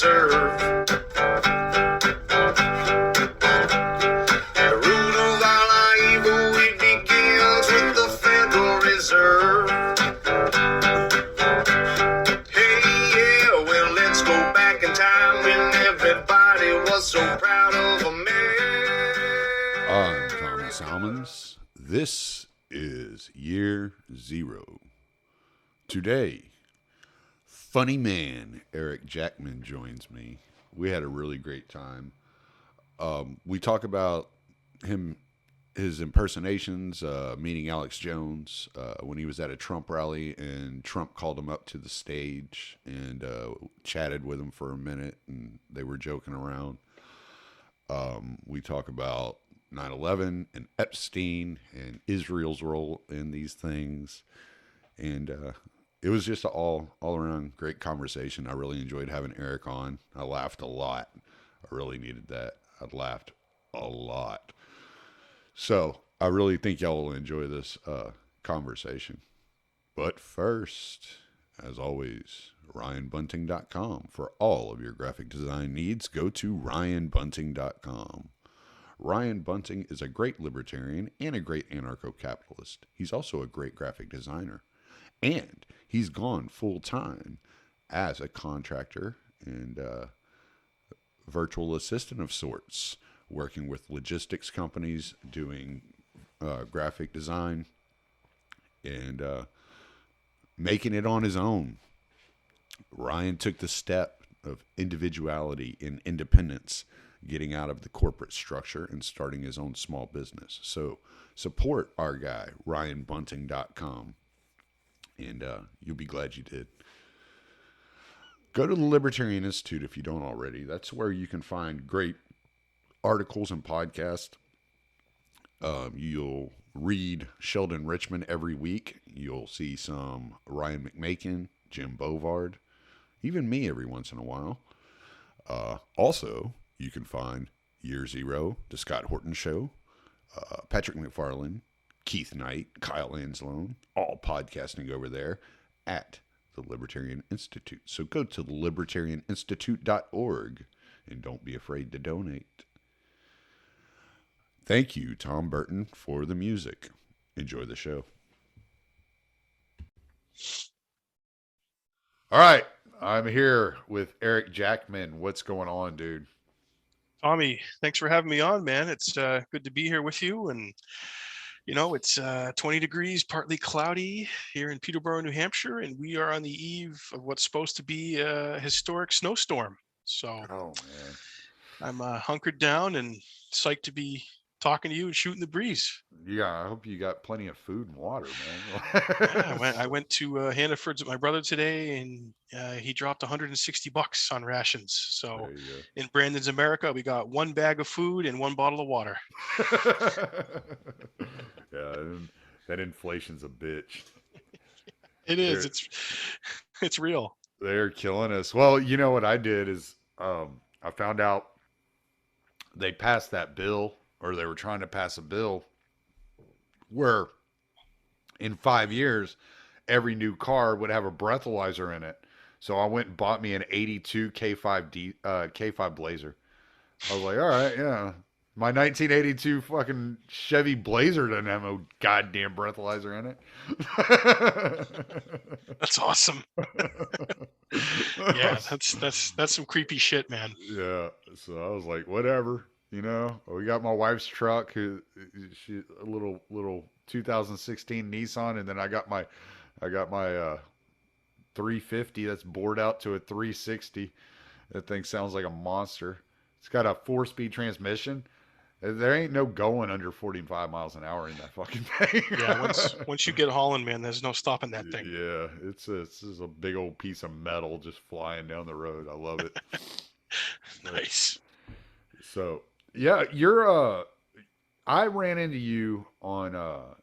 Reserve. The root of all our evil, it begins with the Federal Reserve. Hey, yeah, well, let's go back in time when everybody was so proud of a man. I'm Tommy Salmons. This is Year Zero. Today, funny man Eric Jackman joins me. We had a really great time. We talk about his impersonations, meeting Alex Jones when he was at a Trump rally, and Trump called him up to the stage and chatted with him for a minute, and they were joking around. We talk about 9/11 and Epstein and Israel's role in these things, and it was just an all-around great conversation. I really enjoyed having Eric on. I laughed a lot. I really needed that. I laughed a lot. So I really think y'all will enjoy this conversation. But first, as always, RyanBunting.com. For all of your graphic design needs, go to RyanBunting.com. Ryan Bunting is a great libertarian and a great anarcho-capitalist. He's also a great graphic designer. And he's gone full-time as a contractor and virtual assistant of sorts, working with logistics companies, doing graphic design, and making it on his own. Ryan took the step of individuality and independence, getting out of the corporate structure and starting his own small business. So support our guy, RyanBunting.com, and you'll be glad you did. Go to the Libertarian Institute if you don't already. That's where you can find great articles and podcasts. You'll read Sheldon Richman every week. You'll see some Ryan McMakin, Jim Bovard, even me every once in a while. Also, you can find Year Zero, The Scott Horton Show, Patrick McFarlane, Keith Knight, Kyle Anslone, all podcasting over there at the Libertarian Institute. So go to libertarianinstitute.org and don't be afraid to donate. Thank you, Tom Burton, for the music. Enjoy the show. All right, I'm here with Eric Jackman. What's going on, dude? Tommy, thanks for having me on, man. It's good to be here with you. And, you know, it's 20 degrees, partly cloudy here in Peterborough, New Hampshire. And we are on the eve of what's supposed to be a historic snowstorm. So I'm hunkered down and psyched to be talking to you and shooting the breeze. Yeah, I hope you got plenty of food and water, man. Yeah, I went to Hannaford's with my brother today, and he dropped $160 on rations. So in Brandon's America, we got one bag of food and one bottle of water. Yeah, that inflation's a bitch. It is. It's real. They're killing us. Well, you know what I did is I found out they passed that bill, or they were trying to pass a bill where in 5 years, every new car would have a breathalyzer in it. So I went and bought me an 82 K5 Blazer. I was like, all right, yeah. My 1982 fucking Chevy Blazer doesn't have no goddamn breathalyzer in it. That's awesome. Yeah, that's some creepy shit, man. Yeah. So I was like, whatever. You know, we got my wife's truck, she a little 2016 Nissan, and then I got my 350 that's bored out to a 360. That thing sounds like a monster. It's got a 4-speed transmission. There ain't no going under 45 miles an hour in that fucking thing. Yeah, once you get hauling, man, there's no stopping that thing. Yeah, it's a big old piece of metal just flying down the road. I love it. Nice. So. Yeah, I ran into you on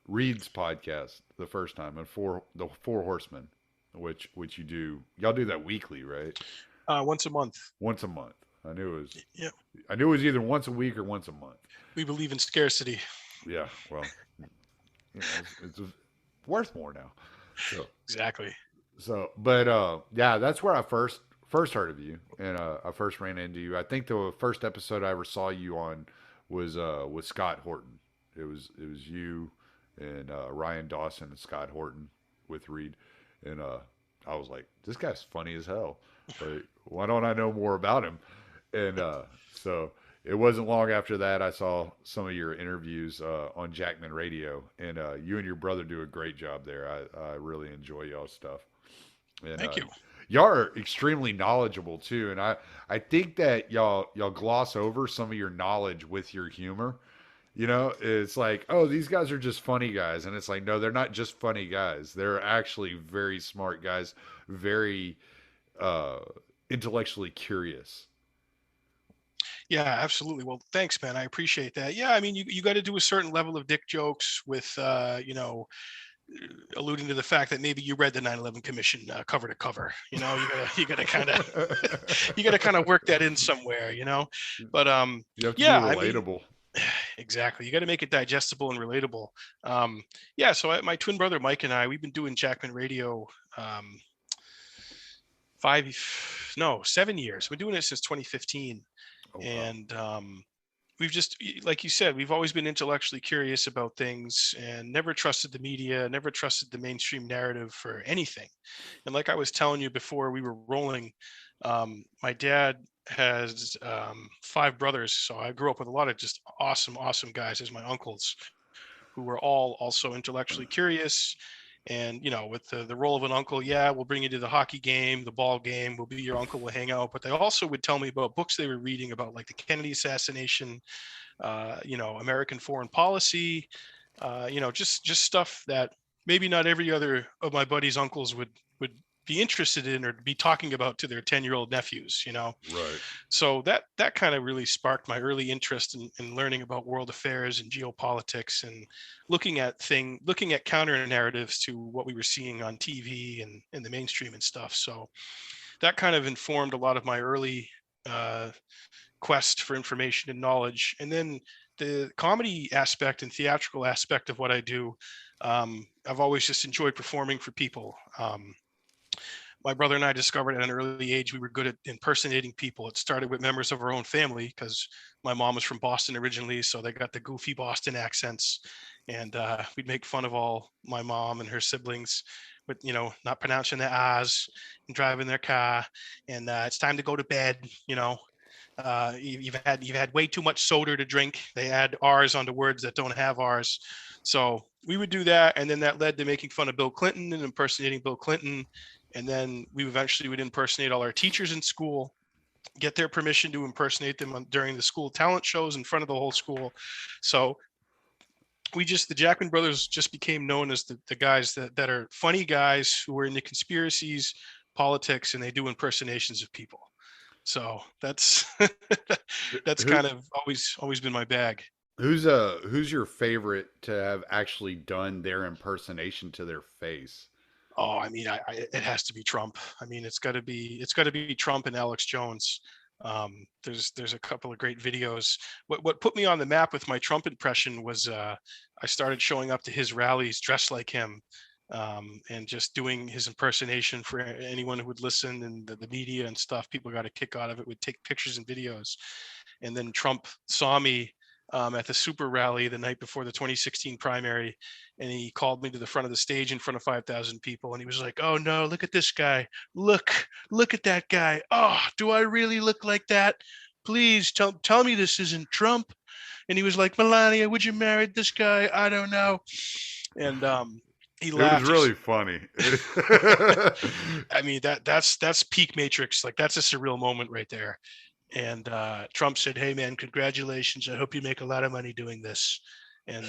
Reed's podcast the first time, on the Four Horsemen, which you do. Y'all do that weekly, right? Once a month. Once a month. I knew it was. Yeah. I knew it was either once a week or once a month. We believe in scarcity. Yeah, well, it's worth more now. So exactly. So, but yeah, that's where I first first heard of you, and I first ran into you. I think the first episode I ever saw you on was with Scott Horton. It was you and Ryan Dawson and Scott Horton with Reed, and I was like, this guy's funny as hell. Like, why don't I know more about him? And so it wasn't long after that I saw some of your interviews on Jackman Radio, and you and your brother do a great job there. I really enjoy y'all's stuff. And, Thank you. Y'all are extremely knowledgeable too, and I think that y'all gloss over some of your knowledge with your humor. You know, it's like, oh, these guys are just funny guys, and it's like, no, they're not just funny guys. They're actually very smart guys, very intellectually curious. Yeah, absolutely. Well, thanks, man. I appreciate that. Yeah, I mean, you got to do a certain level of dick jokes with, alluding to the fact that maybe you read the 9/11 Commission cover to cover. You gotta kind of you gotta kind of work that in somewhere. But You have to yeah, be relatable. exactly. You got to make it digestible and relatable. Yeah. So my twin brother Mike and I, we've been doing Jackman Radio 7 years. We're doing it since 2015. Oh, wow. And we've just, like you said, we've always been intellectually curious about things and never trusted the media, never trusted the mainstream narrative for anything. And like I was telling you before we were rolling, my dad has 5 brothers. So I grew up with a lot of just awesome guys as my uncles, who were all also intellectually curious. And, with the role of an uncle, yeah, we'll bring you to the hockey game, the ball game, we'll be your uncle, we'll hang out. But they also would tell me about books they were reading about, like the Kennedy assassination, American foreign policy, just stuff that maybe not every other of my buddies' uncles would be interested in or be talking about to their 10-year-old nephews, Right. So that kind of really sparked my early interest in learning about world affairs and geopolitics and looking at counter narratives to what we were seeing on TV and in the mainstream and stuff. So that kind of informed a lot of my early quest for information and knowledge. And then the comedy aspect and theatrical aspect of what I do, I've always just enjoyed performing for people. My brother and I discovered at an early age we were good at impersonating people. It started with members of our own family because my mom was from Boston originally, so they got the goofy Boston accents, and we'd make fun of all my mom and her siblings with not pronouncing their R's and driving their car, and it's time to go to bed. You've had way too much soda to drink. They add R's onto words that don't have R's. So we would do that, and then that led to making fun of Bill Clinton and impersonating Bill Clinton. And then we eventually would impersonate all our teachers in school, get their permission to impersonate them during the school talent shows in front of the whole school. So the Jackman brothers just became known as the guys that are funny guys who are into conspiracies, politics, and they do impersonations of people. So that's kind of always been my bag. Who's your favorite to have actually done their impersonation to their face? Oh, I mean, it has to be Trump. I mean, it's got to be Trump and Alex Jones. There's a couple of great videos. What put me on the map with my Trump impression was I started showing up to his rallies dressed like him, and just doing his impersonation for anyone who would listen, and the media and stuff. People got a kick out of it. Would take pictures and videos, and then Trump saw me at the super rally the night before the 2016 primary, and he called me to the front of the stage in front of 5,000 people, and he was like, "Oh no, look at this guy, look at that guy. Oh, do I really look like that? Please tell me this isn't Trump." And he was like, "Melania, would you marry this guy? I don't know." And he laughed. It was really funny. I mean, that's peak Matrix. Like, that's a surreal moment right there. And Trump said, "Hey man, congratulations. I hope you make a lot of money doing this." And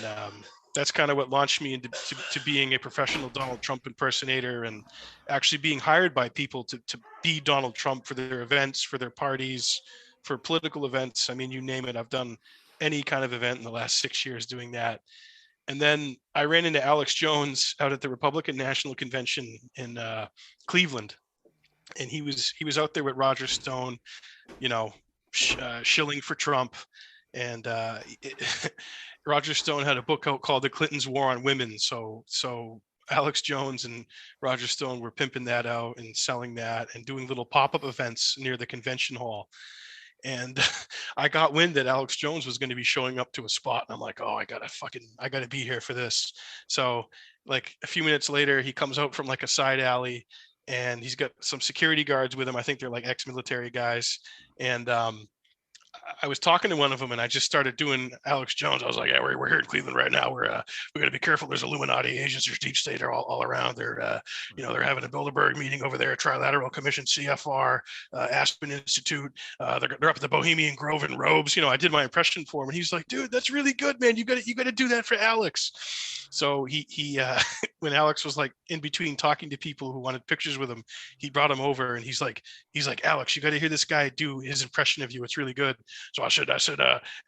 that's kind of what launched me into being a professional Donald Trump impersonator, and actually being hired by people to be Donald Trump for their events, for their parties, for political events. I mean, you name it. I've done any kind of event in the last 6 years doing that. And then I ran into Alex Jones out at the Republican National Convention in Cleveland. And he was out there with Roger Stone, shilling for Trump. And Roger Stone had a book out called The Clintons' War on Women. So Alex Jones and Roger Stone were pimping that out and selling that and doing little pop-up events near the convention hall. And I got wind that Alex Jones was going to be showing up to a spot, and I'm like, oh, I gotta be here for this. So like a few minutes later, he comes out from like a side alley, and he's got some security guards with him. I think they're like ex-military guys. And I was talking to one of them, and I just started doing Alex Jones. I was like, "Yeah, we're here in Cleveland right now. We got to be careful. There's Illuminati agents. There's deep state. They're all around. They're having a Bilderberg meeting over there, Trilateral Commission, CFR, Aspen Institute. They're up at the Bohemian Grove in robes. I did my impression for him, and he's like, "Dude, that's really good, man. You got to do that for Alex." So he when Alex was like in between talking to people who wanted pictures with him, he brought him over, and he's like, "Alex, you got to hear this guy do his impression of you. It's really good." So I said,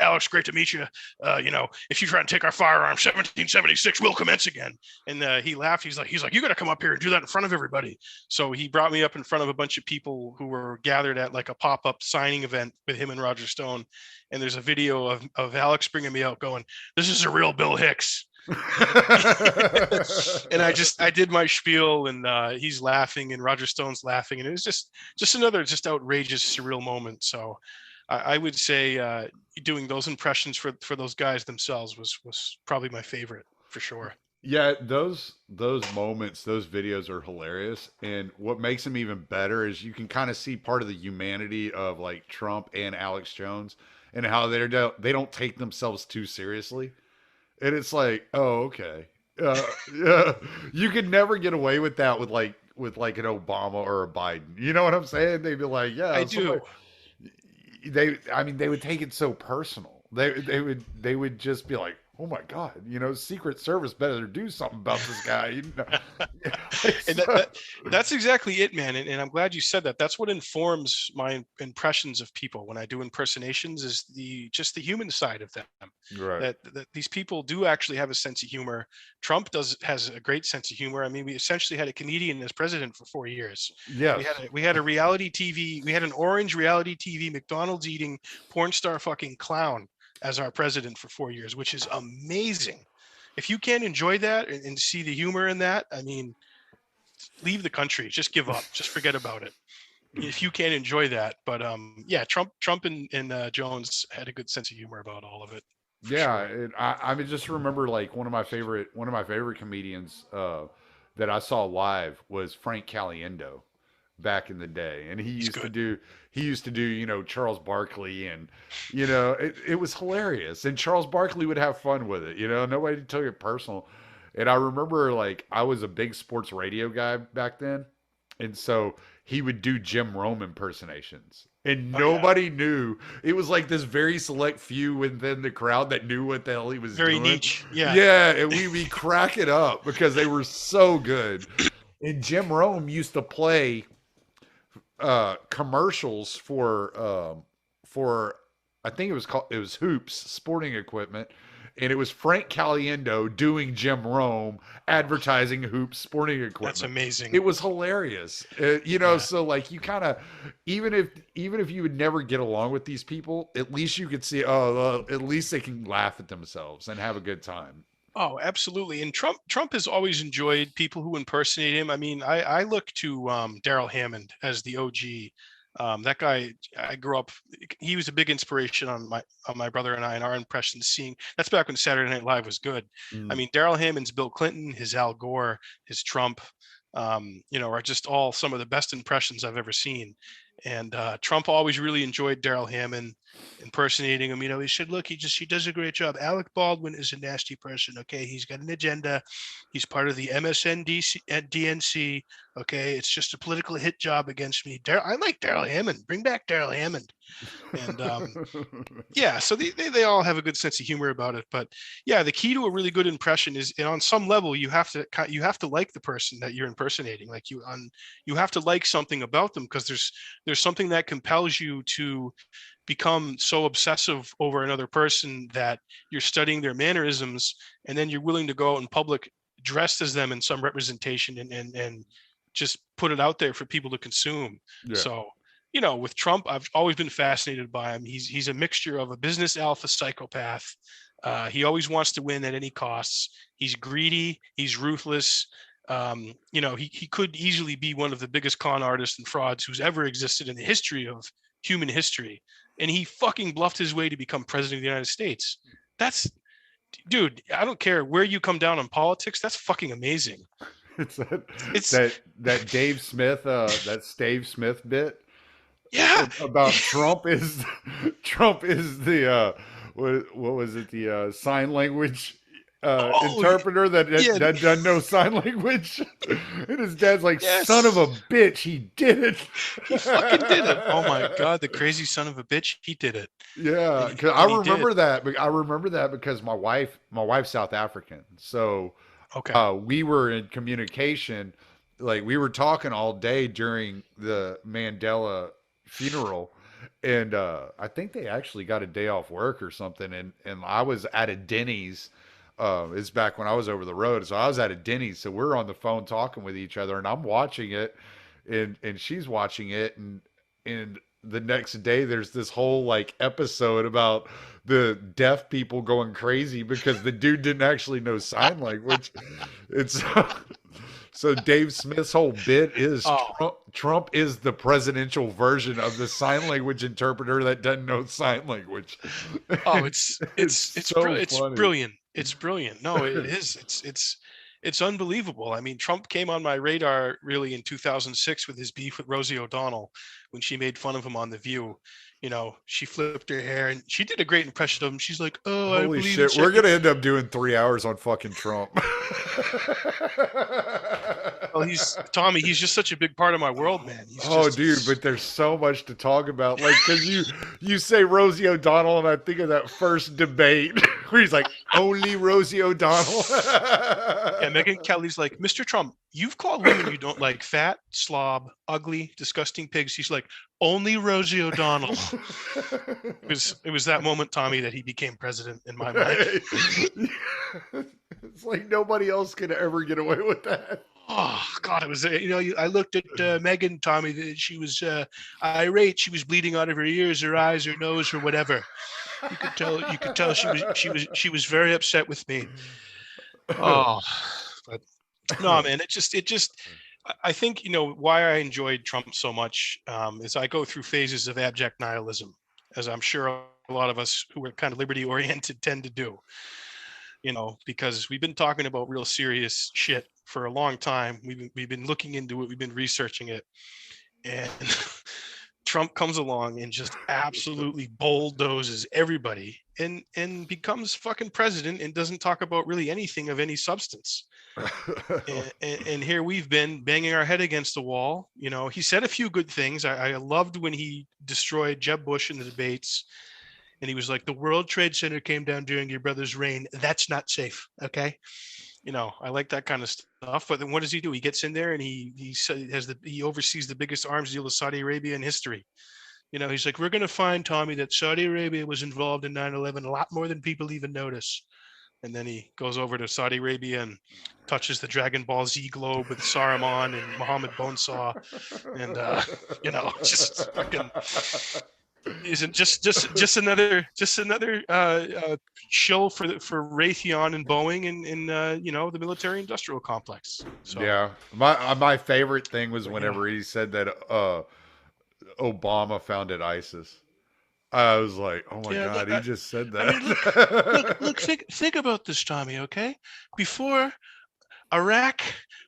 Alex, great to meet you. If you try and take our firearms, 1776 will commence again. And he laughed. He's like, you got to come up here and do that in front of everybody. So he brought me up in front of a bunch of people who were gathered at like a pop-up signing event with him and Roger Stone. And there's a video of Alex bringing me out going, "This is a real Bill Hicks." And I did my spiel, and he's laughing and Roger Stone's laughing. And it was just another outrageous, surreal moment. So I would say doing those impressions for those guys themselves was probably my favorite for sure. Yeah, those moments, those videos are hilarious. And what makes them even better is you can kind of see part of the humanity of like Trump and Alex Jones and how they don't take themselves too seriously. And it's like, oh, okay. Yeah, you could never get away with that with like an Obama or a Biden. You know what I'm saying? They'd be like, yeah, I do. They would take it so personal. They would just be like, oh my God, Secret Service better do something about this guy. And that's exactly it, man. And I'm glad you said that. That's what informs my impressions of people when I do impersonations, is the human side of them. Right. That these people do actually have a sense of humor. Trump has a great sense of humor. I mean, we essentially had a comedian as president for 4 years. Yeah. We had a reality TV. We had an orange reality TV, McDonald's eating porn star fucking clown as our president for 4 years, which is amazing. If you can't enjoy that and see the humor in that, I mean, leave the country. Just give up. Just forget about it. If you can't enjoy that. But yeah, Trump and Jones had a good sense of humor about all of it. Yeah, sure. I mean, just remember like one of my favorite comedians that I saw live was Frank Caliendo back in the day, and he used to do Charles Barkley, and it was hilarious, and Charles Barkley would have fun with it. Nobody took it personal. And I remember like I was a big sports radio guy back then, and so he would do Jim Rome impersonations, and nobody knew. It was like this very select few within the crowd that knew what the hell he was doing. Very niche. Yeah, and we'd be cracking up because they were so good. And Jim Rome used to play commercials for I think it was Hoops sporting equipment, and it was Frank Caliendo doing Jim Rome advertising Hoops sporting equipment. That's amazing. It was hilarious. So like you kind of, even if you would never get along with these people, at least you could see, at least they can laugh at themselves and have a good time. Oh, absolutely. And Trump has always enjoyed people who impersonate him. I mean, I look to Daryl Hammond as the OG. That guy, I grew up, he was a big inspiration on my brother and I and our impressions. That's back when Saturday Night Live was good. I mean, Daryl Hammond's Bill Clinton, his Al Gore, his Trump, are just all some of the best impressions I've ever seen. And Trump always really enjoyed Daryl Hammond impersonating him. He said, look, he does a great job. Alec Baldwin is a nasty person. Okay. He's got an agenda. He's part of the MSNBC at DNC. Okay. It's just a political hit job against me. I like Daryl Hammond. Bring back Daryl Hammond. And yeah, so they all have a good sense of humor about it. But yeah, the key to a really good impression is, and on some level, you have to like the person that you're impersonating. Like you have to like something about them, because there's something that compels you to become so obsessive over another person that you're studying their mannerisms, and then you're willing to go out in public dressed as them in some representation and just put it out there for people to consume. Yeah. So, with Trump, I've always been fascinated by him. He's a mixture of a business alpha psychopath, He always wants to win at any costs. He's greedy. He's ruthless. He could easily be one of the biggest con artists and frauds who's ever existed in the history of human history. And he fucking bluffed his way to become president of the United States. Dude, I don't care where you come down on politics. That's fucking amazing. It's that Dave Smith, that Stave Smith bit. Yeah. About Trump is the what was it, the sign language interpreter that doesn't know sign language, and his dad's like, son of a bitch, he did it. He fucking did it. Oh my god, the crazy son of a bitch, he did it. Yeah, because I remember that because my wife's South African, so we were in communication, like we were talking all day during the Mandela funeral. And I think they actually got a day off work or something. And I was at a Denny's. It's back when I was over the road. So I was at a Denny's. So we're on the phone talking with each other. And I'm watching it. And she's watching it. And the next day, there's this whole like episode about the deaf people going crazy because the dude didn't actually know sign language. It's... So Dave Smith's whole bit is Trump is the presidential version of the sign language interpreter that doesn't know sign language. Oh, it's brilliant. It's brilliant. No, it is. It's unbelievable. I mean, Trump came on my radar really in 2006 with his beef with Rosie O'Donnell when she made fun of him on The View. You know, she flipped her hair and she did a great impression of him. She's like, "Oh, holy shit, we're gonna end up doing 3 hours on fucking Trump." Well, Tommy. He's just such a big part of my world, man. Dude, but there's so much to talk about. Like, because you say Rosie O'Donnell, and I think of that first debate where he's like, "Only Rosie O'Donnell." Yeah, Megyn Kelly's like, "Mr. Trump, you've called women you don't like fat, slob, ugly, disgusting pigs." He's like, "Only Rosie O'Donnell." It was that moment, Tommy, that he became president in my mind. It's like nobody else could ever get away with that. Oh God, it was I looked at Megyn, Tommy. She was irate. She was bleeding out of her ears, her eyes, her nose, or whatever. You could tell she was very upset with me. Oh, but no, man. It just. I think why I enjoyed Trump so much is I go through phases of abject nihilism, as I'm sure a lot of us who are kind of liberty oriented tend to do. Because we've been talking about real serious shit for a long time. We've been looking into it. We've been researching it, and Trump comes along and just absolutely bulldozes everybody and becomes fucking president and doesn't talk about really anything of any substance. and here we've been banging our head against the wall. He said a few good things. I loved when he destroyed Jeb Bush in the debates. And he was like, "The World Trade Center came down during your brother's reign. That's not safe." Okay. I like that kind of stuff. But then what does he do? He gets in there and he oversees the biggest arms deal with Saudi Arabia in history. He's like, "We're going to find, Tommy, that Saudi Arabia was involved in 9/11 a lot more than people even notice." And then he goes over to Saudi Arabia and touches the Dragon Ball Z globe with Saruman and Mohammed Bonesaw. And, just fucking... Isn't just another shill for Raytheon and Boeing and the military industrial complex. So, yeah, my favorite thing was whenever he said that Obama founded ISIS. I was like, oh my God, he just said that. I mean, look, think about this, Tommy. Okay, before Iraq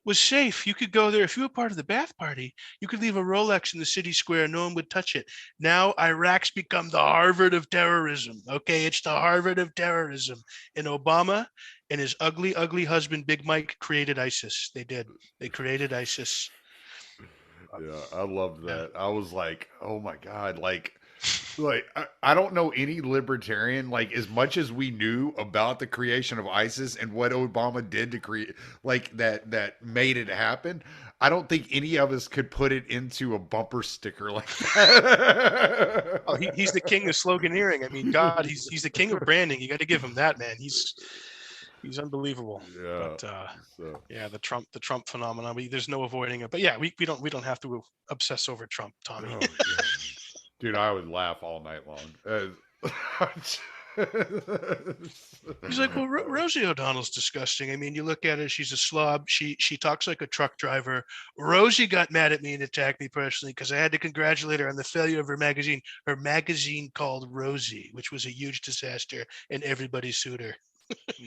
was safe. You could go there. If you were part of the Ba'ath Party, you could leave a Rolex in the city square. No one would touch it. Now Iraq's become the Harvard of terrorism. Okay, it's the Harvard of terrorism. And Obama and his ugly, ugly husband, Big Mike, created ISIS. They did. They created ISIS. Yeah, I love that. I was like, oh my God, like I don't know any libertarian, like, as much as we knew about the creation of ISIS and what Obama did to create, like, that made it happen. I don't think any of us could put it into a bumper sticker like that. Oh, he's the king of sloganeering. I mean, God, he's the king of branding. You got to give him that, man. He's unbelievable. Yeah. But the Trump phenomenon. There's no avoiding it. But yeah, we don't have to obsess over Trump, Tommy. Oh, dude, I would laugh all night long. He's like, well, Rosie O'Donnell's disgusting. I mean, you look at her, she's a slob. She talks like a truck driver. Rosie got mad at me and attacked me personally because I had to congratulate her on the failure of her magazine. Her magazine called Rosie, which was a huge disaster, and everybody sued her.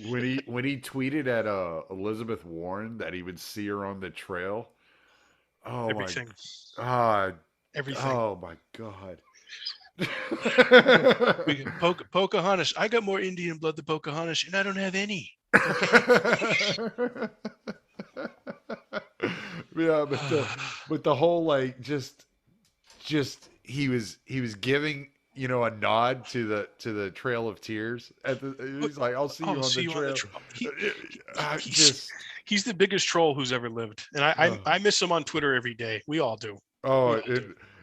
When he tweeted at Elizabeth Warren that he would see her on the trail. Oh Everything. my god. Everything. Oh my god. Pocahontas. I got more Indian blood than Pocahontas, and I don't have any. Yeah, but the whole like just he was giving a nod to the Trail of Tears he's like, I'll see you on the trail. He's the biggest troll who's ever lived, and I miss him on Twitter every day. We all do.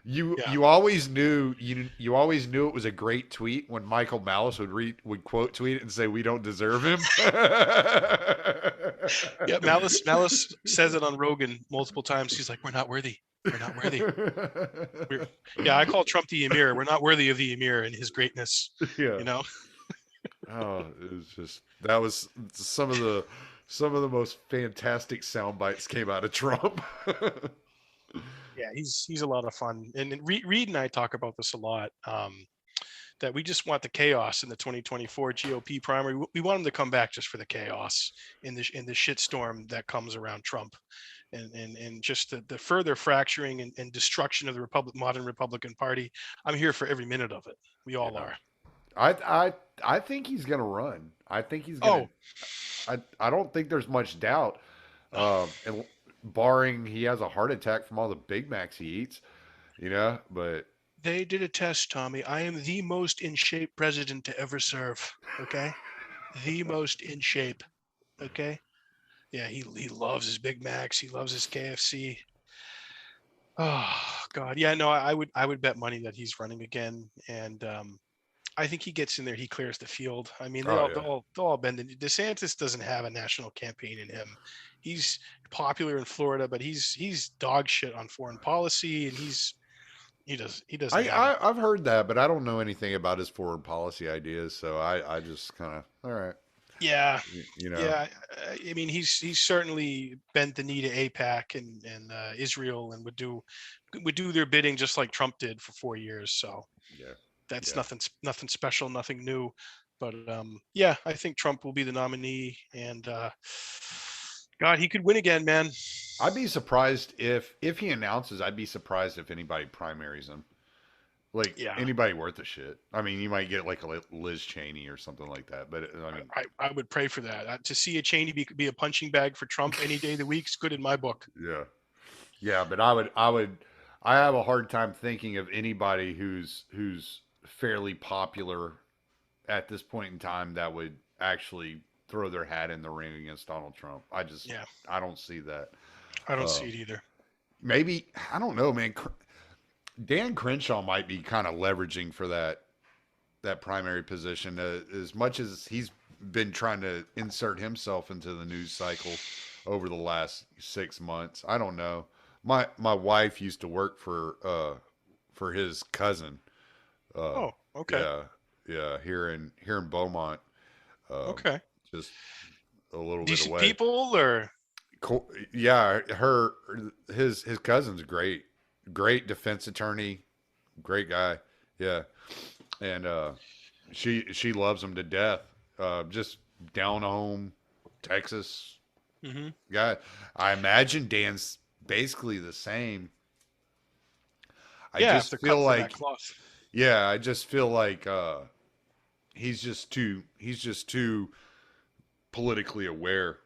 You always knew you always knew it was a great tweet when Michael Malice would quote tweet it and say we don't deserve him. Yeah, Malice says it on Rogan multiple times. He's like, we're not worthy. We're not worthy. I call Trump the Emir. We're not worthy of the Emir and his greatness. Yeah. You know? Oh, it was just that was some of the most fantastic sound bites came out of Trump. Yeah, he's a lot of fun. And Reed and I talk about this a lot. That we just want the chaos in the 2024 GOP primary. We want him to come back just for the chaos in the shitstorm that comes around Trump, and just the further fracturing and destruction of the modern Republican Party. I'm here for every minute of it. We all are. I think he's gonna run. I think he's gonna. I don't think there's much doubt. And barring he has a heart attack from all the Big Macs he eats, but. They did a test, Tommy. I am the most in shape president to ever serve. Okay, the most in shape. Okay, yeah, he loves his Big Macs. He loves his KFC. Oh God, yeah, no, I would bet money that he's running again, and I think he gets in there. He clears the field. I mean, they'll all bend. DeSantis doesn't have a national campaign in him. He's popular in Florida, but he's dog shit on foreign policy, and he doesn't. I've heard that, but I don't know anything about his foreign policy ideas, so I just kind of all right. Yeah, Yeah, I mean, he's certainly bent the knee to AIPAC and Israel, and would do their bidding just like Trump did for 4 years. So that's nothing special, nothing new. But I think Trump will be the nominee, and God, he could win again, man. I'd be surprised if he announces. I'd be surprised if anybody primaries him. Anybody worth a shit. I mean, you might get like a Liz Cheney or something like that. But I mean, I would pray for that. To see a Cheney be a punching bag for Trump any day of the week is good in my book. Yeah. But I have a hard time thinking of anybody who's fairly popular at this point in time that would actually throw their hat in the ring against Donald Trump. I don't see that. I don't see it either. Maybe, I don't know, man. Dan Crenshaw might be kind of leveraging for that primary position as much as he's been trying to insert himself into the news cycle over the last 6 months. I don't know. My wife used to work for his cousin. Okay. Yeah, here in Beaumont. Okay. Just a little Decent bit away. People or yeah, his cousin's great defense attorney, great guy. Yeah, and she loves him to death. Just down home, Texas guy. I imagine Dan's basically the same. I just feel like he's just too politically aware,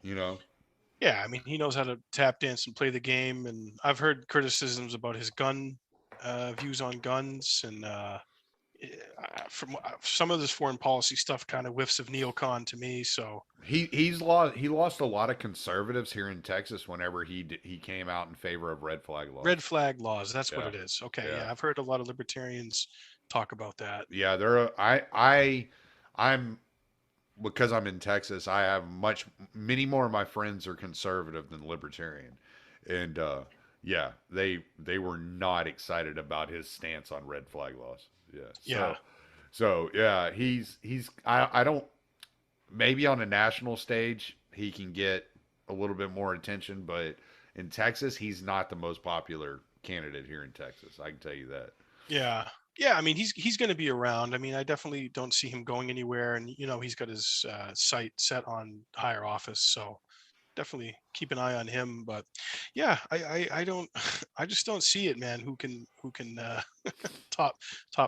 Yeah, I mean, he knows how to tap dance and play the game, and I've heard criticisms about his gun views on guns, and from some of this foreign policy stuff kind of whiffs of neocon to me. So he lost a lot of conservatives here in Texas whenever he came out in favor of red flag laws. Red flag laws, that's what it is. Okay, yeah, I've heard a lot of libertarians talk about that. Yeah, I'm because I'm in Texas, I have many more of my friends are conservative than libertarian. And they were not excited about his stance on red flag laws. Yeah. So yeah, I don't, maybe on a national stage he can get a little bit more attention, but in Texas he's not the most popular candidate here in Texas. I can tell you that. Yeah. Yeah, I mean, he's going to be around. I mean, I definitely don't see him going anywhere, and he's got his sight set on higher office, so definitely keep an eye on him. But yeah, I don't, I just don't see it, man. Who can top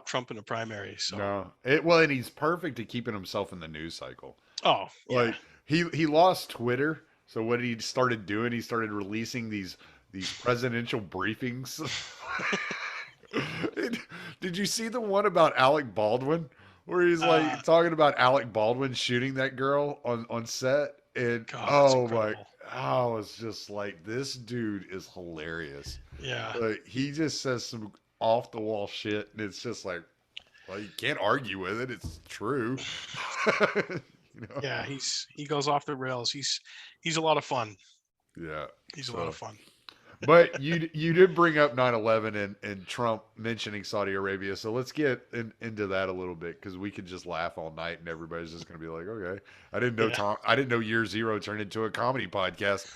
Trump in a primary? So No, well, and he's perfect at keeping himself in the news cycle. oh yeah, Like he lost Twitter, so what he started doing, he started releasing these presidential briefings. Did you see the one about Alec Baldwin, where he's like talking about Alec Baldwin shooting that girl on set? And God, that's incredible. it's just like, this dude is hilarious. Yeah. Like, he just says some off the wall shit, and it's just like, well, you can't argue with it. It's true. Yeah, he goes off the rails. He's a lot of fun. Yeah. He's a lot of fun. But you did bring up 9/11 and Trump mentioning Saudi Arabia, so let's get into that a little bit, because we could just laugh all night and everybody's just going to be like, okay, I didn't know I didn't know Year Zero turned into a comedy podcast.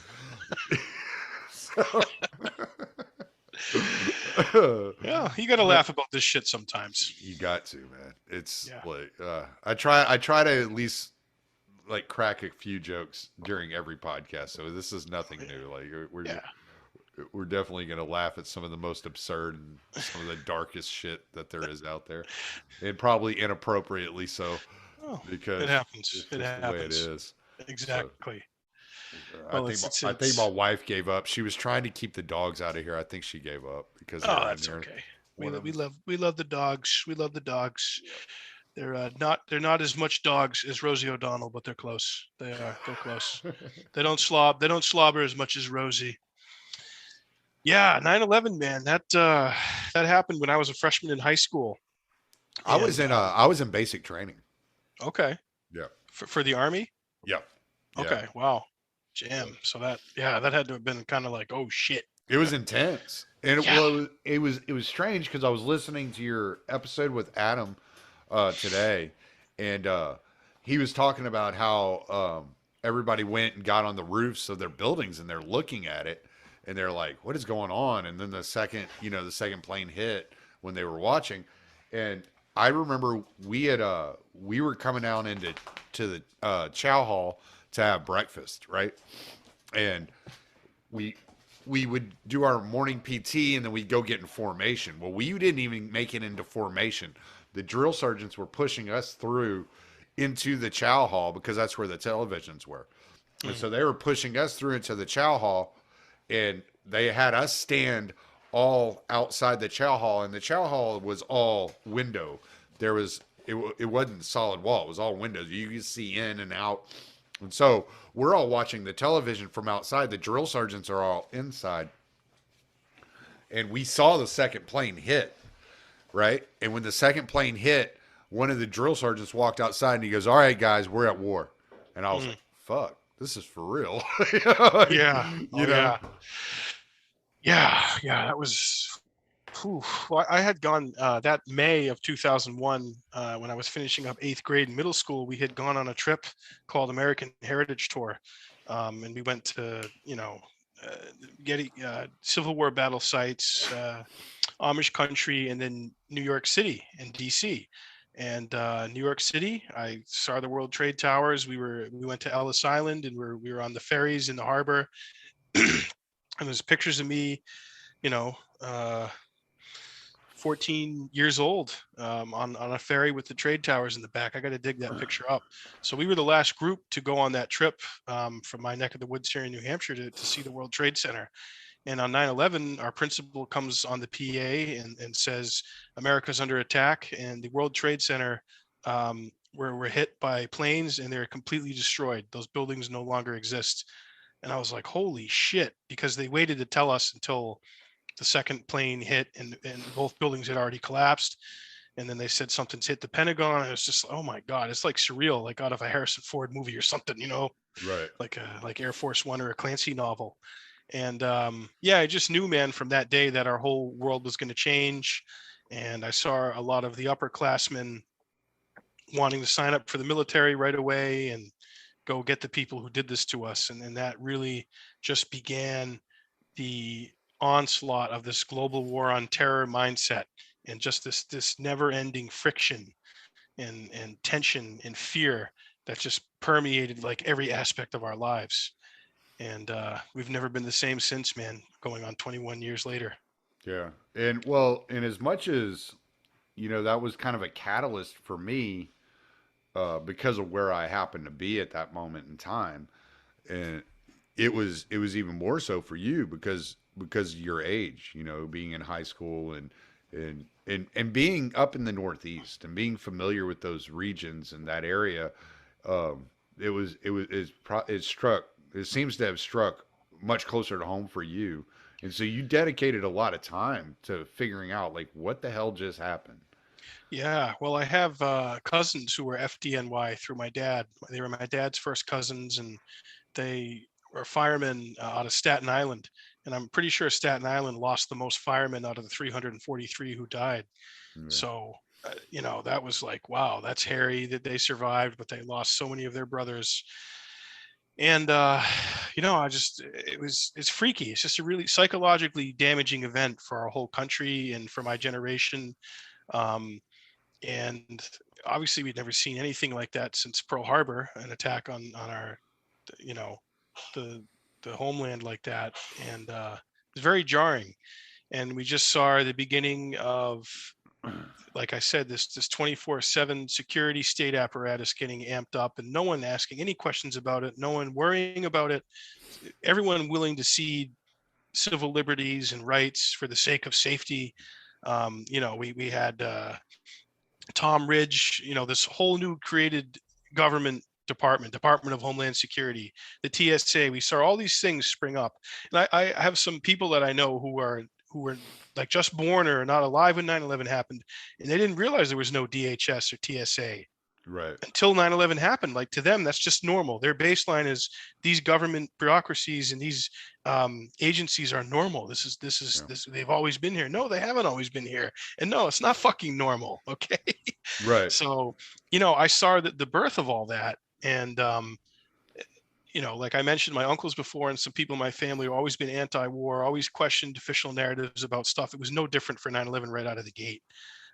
Yeah, you got to laugh about this shit sometimes. You got to, man. It's like I try to at least like crack a few jokes during every podcast, so this is nothing new. Like we're definitely going to laugh at some of the most absurd and some of the darkest shit that there is out there, and probably inappropriately so, because it happens. It's the way it is. Exactly. So, I think my wife gave up. She was trying to keep the dogs out of here. I think she gave up because that's okay. We love the dogs. We love the dogs. They're not as much dogs as Rosie O'Donnell, but they're close. They're close. They don't slobber as much as Rosie. Yeah, 9/11, man. That happened when I was a freshman in high school. I was in basic training. Okay. Yeah. For the Army? Yeah. Okay. Wow. Jam. So that had to have been kind of like, oh shit. It was intense. And it was strange, because I was listening to your episode with Adam today, and he was talking about how everybody went and got on the roofs of their buildings, and they're looking at it, and they're like, what is going on? And then the second plane hit when they were watching. And I remember we were coming down to the chow hall to have breakfast, right? And we would do our morning PT, and then we'd go get in formation. Well, we didn't even make it into formation. The drill sergeants were pushing us through into the chow hall, because that's where the televisions were. And so they were pushing us through into the chow hall, and they had us stand all outside the chow hall, and the chow hall was all window. It wasn't solid wall. It was all windows. You could see in and out. And so we're all watching the television from outside. The drill sergeants are all inside. And we saw the second plane hit, right? And when the second plane hit, one of the drill sergeants walked outside, and he goes, all right, guys, we're at war. And I was like, fuck, this is for real. Yeah. That was. Well, I had gone that May of 2001 when I was finishing up 8th grade in middle school. We had gone on a trip called American Heritage Tour, and we went to getting Civil War battle sites, Amish country, and then New York City and DC. And New York City, I saw the World Trade Towers. We went to Ellis Island, and we were on the ferries in the harbor. And there's pictures of me, 14 years old on a ferry with the trade towers in the back. I got to dig that picture up. So we were the last group to go on that trip from my neck of the woods here in New Hampshire to see the World Trade Center. And on 9/11, our principal comes on the PA and says, America's under attack, and the World Trade Center were hit by planes, and they're completely destroyed. Those buildings no longer exist. And I was like, holy shit, because they waited to tell us until the second plane hit, and both buildings had already collapsed. And then they said something's hit the Pentagon. And it's just, oh my God, it's like surreal, like out of a Harrison Ford movie or something, right? Like Air Force One or a Clancy novel. And I just knew, man, from that day that our whole world was going to change. And I saw a lot of the upperclassmen wanting to sign up for the military right away and go get the people who did this to us. And that really just began the onslaught of this global war on terror mindset, and just this never ending friction and tension and fear that just permeated like every aspect of our lives. And we've never been the same since, man, going on 21 years later. Yeah. And well, and as much as, you know, that was kind of a catalyst for me, because of where I happened to be at that moment in time. And it was even more so for you because of your age, you know, being in high school and being up in the Northeast and being familiar with those regions and that area. It seems to have struck much closer to home for you. And so you dedicated a lot of time to figuring out like what the hell just happened. Yeah, well, I have cousins who were FDNY through my dad. They were my dad's first cousins, and they were firemen out of Staten Island. And I'm pretty sure Staten Island lost the most firemen out of the 343 who died. Yeah. So, that was like, wow, that's hairy that they survived, but they lost so many of their brothers. And, it's freaky. It's just a really psychologically damaging event for our whole country and for my generation. Um, and obviously we'd never seen anything like that since Pearl Harbor, an attack on our, you know, the homeland like that. And it's very jarring. And we just saw the beginning of, like I said, this 24/7 security state apparatus getting amped up, and no one asking any questions about it, no one worrying about it, everyone willing to cede civil liberties and rights for the sake of safety. We had Tom Ridge, this whole new created government Department of Homeland Security, the TSA. We saw all these things spring up, and I have some people that I know who were like just born or not alive when 9/11 happened, and they didn't realize there was no DHS or TSA Right. until 9/11 happened. Like, to them, that's just normal. Their baseline is these government bureaucracies and these agencies are normal. Yeah. They've always been here. No, they haven't always been here. And no, it's not fucking normal. Okay. Right. So, I saw the birth of all that. And, like I mentioned, my uncles before and some people in my family have always been anti-war, always questioned official narratives about stuff. It was no different for 9/11 right out of the gate.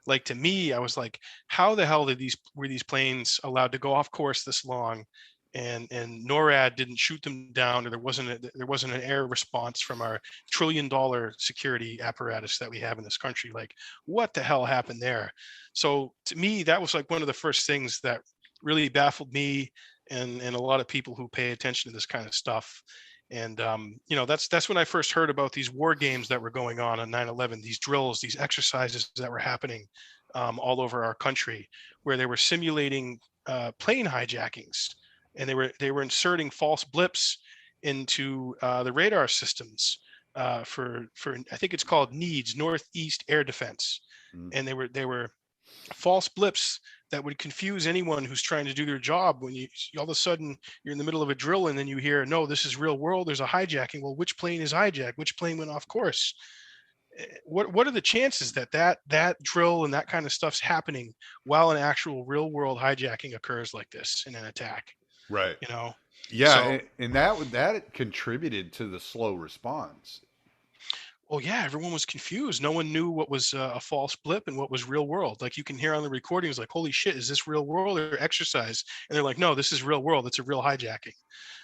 Like, to me, I was like, how the hell were these planes allowed to go off course this long, and NORAD didn't shoot them down, or there wasn't an air response from our $1 trillion security apparatus that we have in this country? Like, what the hell happened there? So to me, that was like one of the first things that really baffled me and a lot of people who pay attention to this kind of stuff. And that's when I first heard about these war games that were going on 9/11, these drills, these exercises that were happening all over our country, where they were simulating plane hijackings, and they were inserting false blips into the radar systems for I think it's called NEADS, Northeast Air Defense. Mm. And they were false blips that would confuse anyone who's trying to do their job. When you all of a sudden you're in the middle of a drill, and then you hear, no, this is real world, there's a hijacking. Well, which plane is hijacked? Which plane went off course? What are the chances that drill and that kind of stuff's happening while an actual real world hijacking occurs like this in an attack? Right. So, Yeah, and that contributed to the slow response. well, yeah, everyone was confused. No one knew what was a false blip and what was real world. Like, you can hear on the recordings, like, holy shit, is this real world or exercise? And they're like, no, this is real world. It's a real hijacking.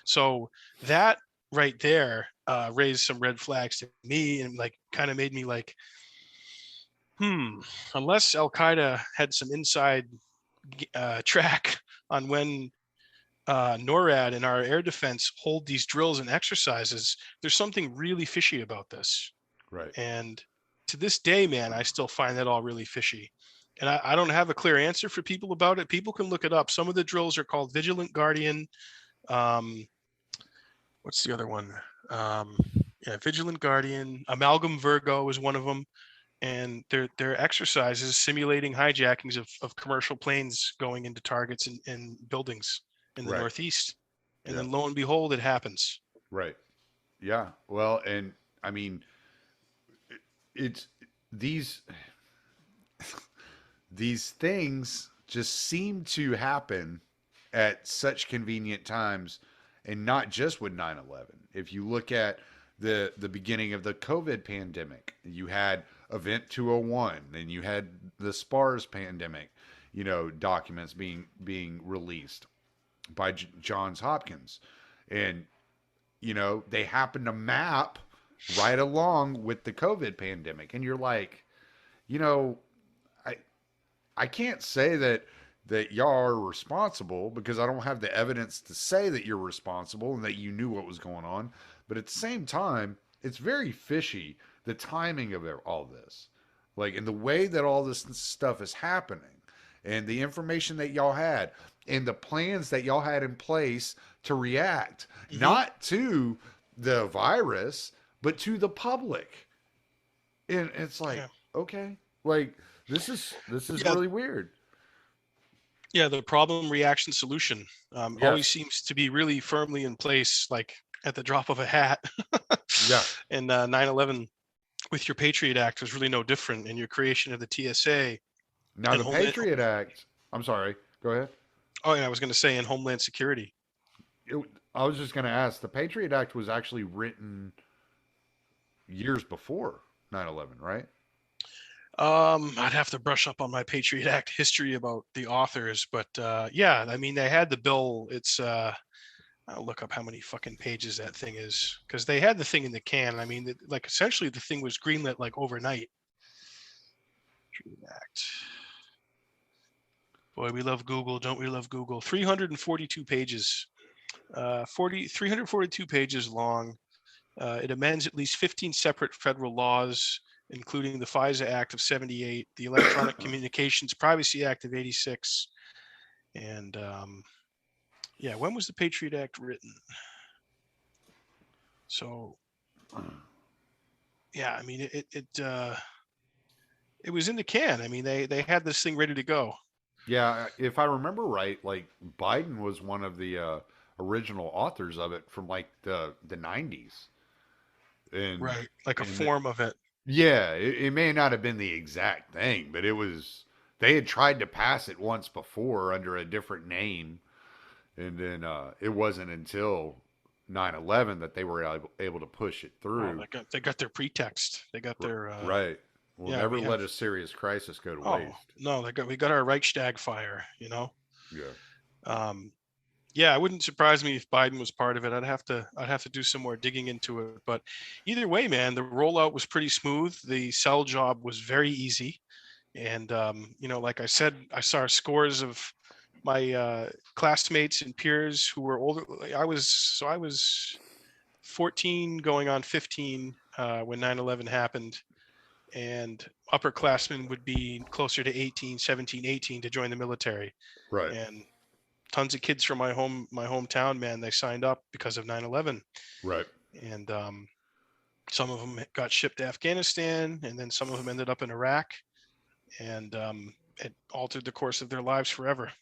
So that right there raised some red flags to me, and like kind of made me like, unless Al Qaeda had some inside track on when NORAD and our air defense hold these drills and exercises, there's something really fishy about this. Right. And to this day, man, I still find that all really fishy. And I don't have a clear answer for people about it. People can look it up. Some of the drills are called Vigilant Guardian. What's the other one? Vigilant Guardian. Amalgam Virgo is one of them. And they're exercises simulating hijackings of commercial planes going into targets and buildings in the Right. Northeast. And Yeah. then lo and behold, it happens. Right. Yeah. Well, and I mean, it's these things just seem to happen at such convenient times, and not just with 9/11. If you look at the beginning of the COVID pandemic, you had Event 201, and you had the SPARS pandemic, documents being released by Johns Hopkins, and they happen to map right along with the COVID pandemic, and you're like, I I can't say that y'all are responsible because I don't have the evidence to say that you're responsible and that you knew what was going on. But at the same time, it's very fishy, the timing of all this. Like, in the way that all this stuff is happening and the information that y'all had and the plans that y'all had in place to react, not to the virus, but to the public. And it's like, okay, like, this is really weird. Yeah, the problem, reaction, solution always seems to be really firmly in place, like at the drop of a hat. Yeah. And 9/11 with your Patriot Act was really no different, and your creation of the TSA. Now, the Patriot Act, I'm sorry, go ahead. Oh, yeah, I was going to say in Homeland Security. I was just going to ask, the Patriot Act was actually written years before 9/11, right? I'd have to brush up on my Patriot Act history about the authors, but yeah, I mean, they had the bill. It's I'll look up how many fucking pages that thing is, because they had the thing in the can. I mean, like, essentially the thing was greenlit like overnight. Patriot Act. Boy, we love Google, don't we love Google? 342 pages, 342 pages long. It amends at least 15 separate federal laws, including the FISA Act of 78, the Electronic Communications Privacy Act of 86. And yeah, when was the Patriot Act written? So, yeah, I mean, it was in the can. I mean, they had this thing ready to go. Yeah, if I remember right, like, Biden was one of the original authors of it from like the 90s. And, right, like a form of it. Yeah, it may not have been the exact thing, but they had tried to pass it once before under a different name. And then it wasn't until 9/11 that they were able to push it through. Oh, they got their pretext. They got their right. We'll never let a serious crisis go to waste. No, we got our Reichstag fire, Yeah. Yeah, it wouldn't surprise me if Biden was part of it. I'd have to do some more digging into it. But either way, man, the rollout was pretty smooth. The sell job was very easy. And like I said, I saw scores of my classmates and peers who were older. I was 14 going on 15 when 9/11 happened. And upperclassmen would be closer to 18, 17, 18 to join the military. Right. And tons of kids from my hometown, man, they signed up because of 9/11. Right. And some of them got shipped to Afghanistan, and then some of them ended up in Iraq, and it altered the course of their lives forever.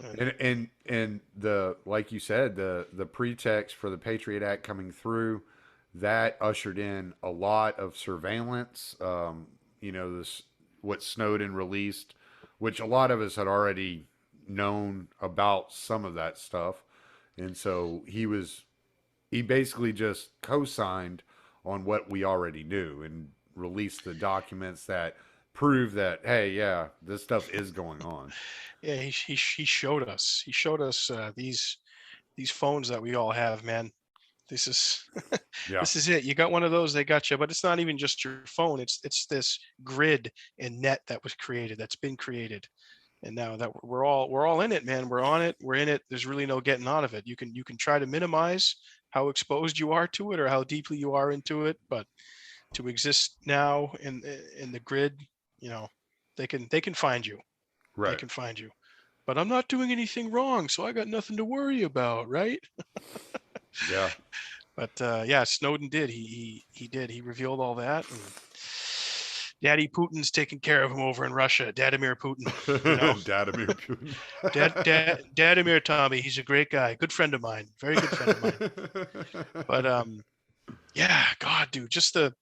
And the, like you said, the pretext for the Patriot Act coming through, that ushered in a lot of surveillance. This, what Snowden released, which a lot of us had already known about some of that stuff. And so he basically just co-signed on what we already knew and released the documents that prove that, hey, yeah, this stuff is going on. Yeah, he showed us. He showed us these phones that we all have, man. This is This is it. You got one of those, they got you. But it's not even just your phone. It's this grid and net that was created, that's been created. And now that we're all in it, man. We're on it. We're in it. There's really no getting out of it. You can try to minimize how exposed you are to it or how deeply you are into it, but to exist now in the grid, they can find you. Right. They can find you. But I'm not doing anything wrong, so I got nothing to worry about, right? Yeah. But Snowden did. He did. He revealed all that. And Daddy Putin's taking care of him over in Russia. Dadimir Putin. Dadimir Putin. Dadimir Tommy. He's a great guy. Good friend of mine. Very good friend of mine. But yeah, God, dude, just the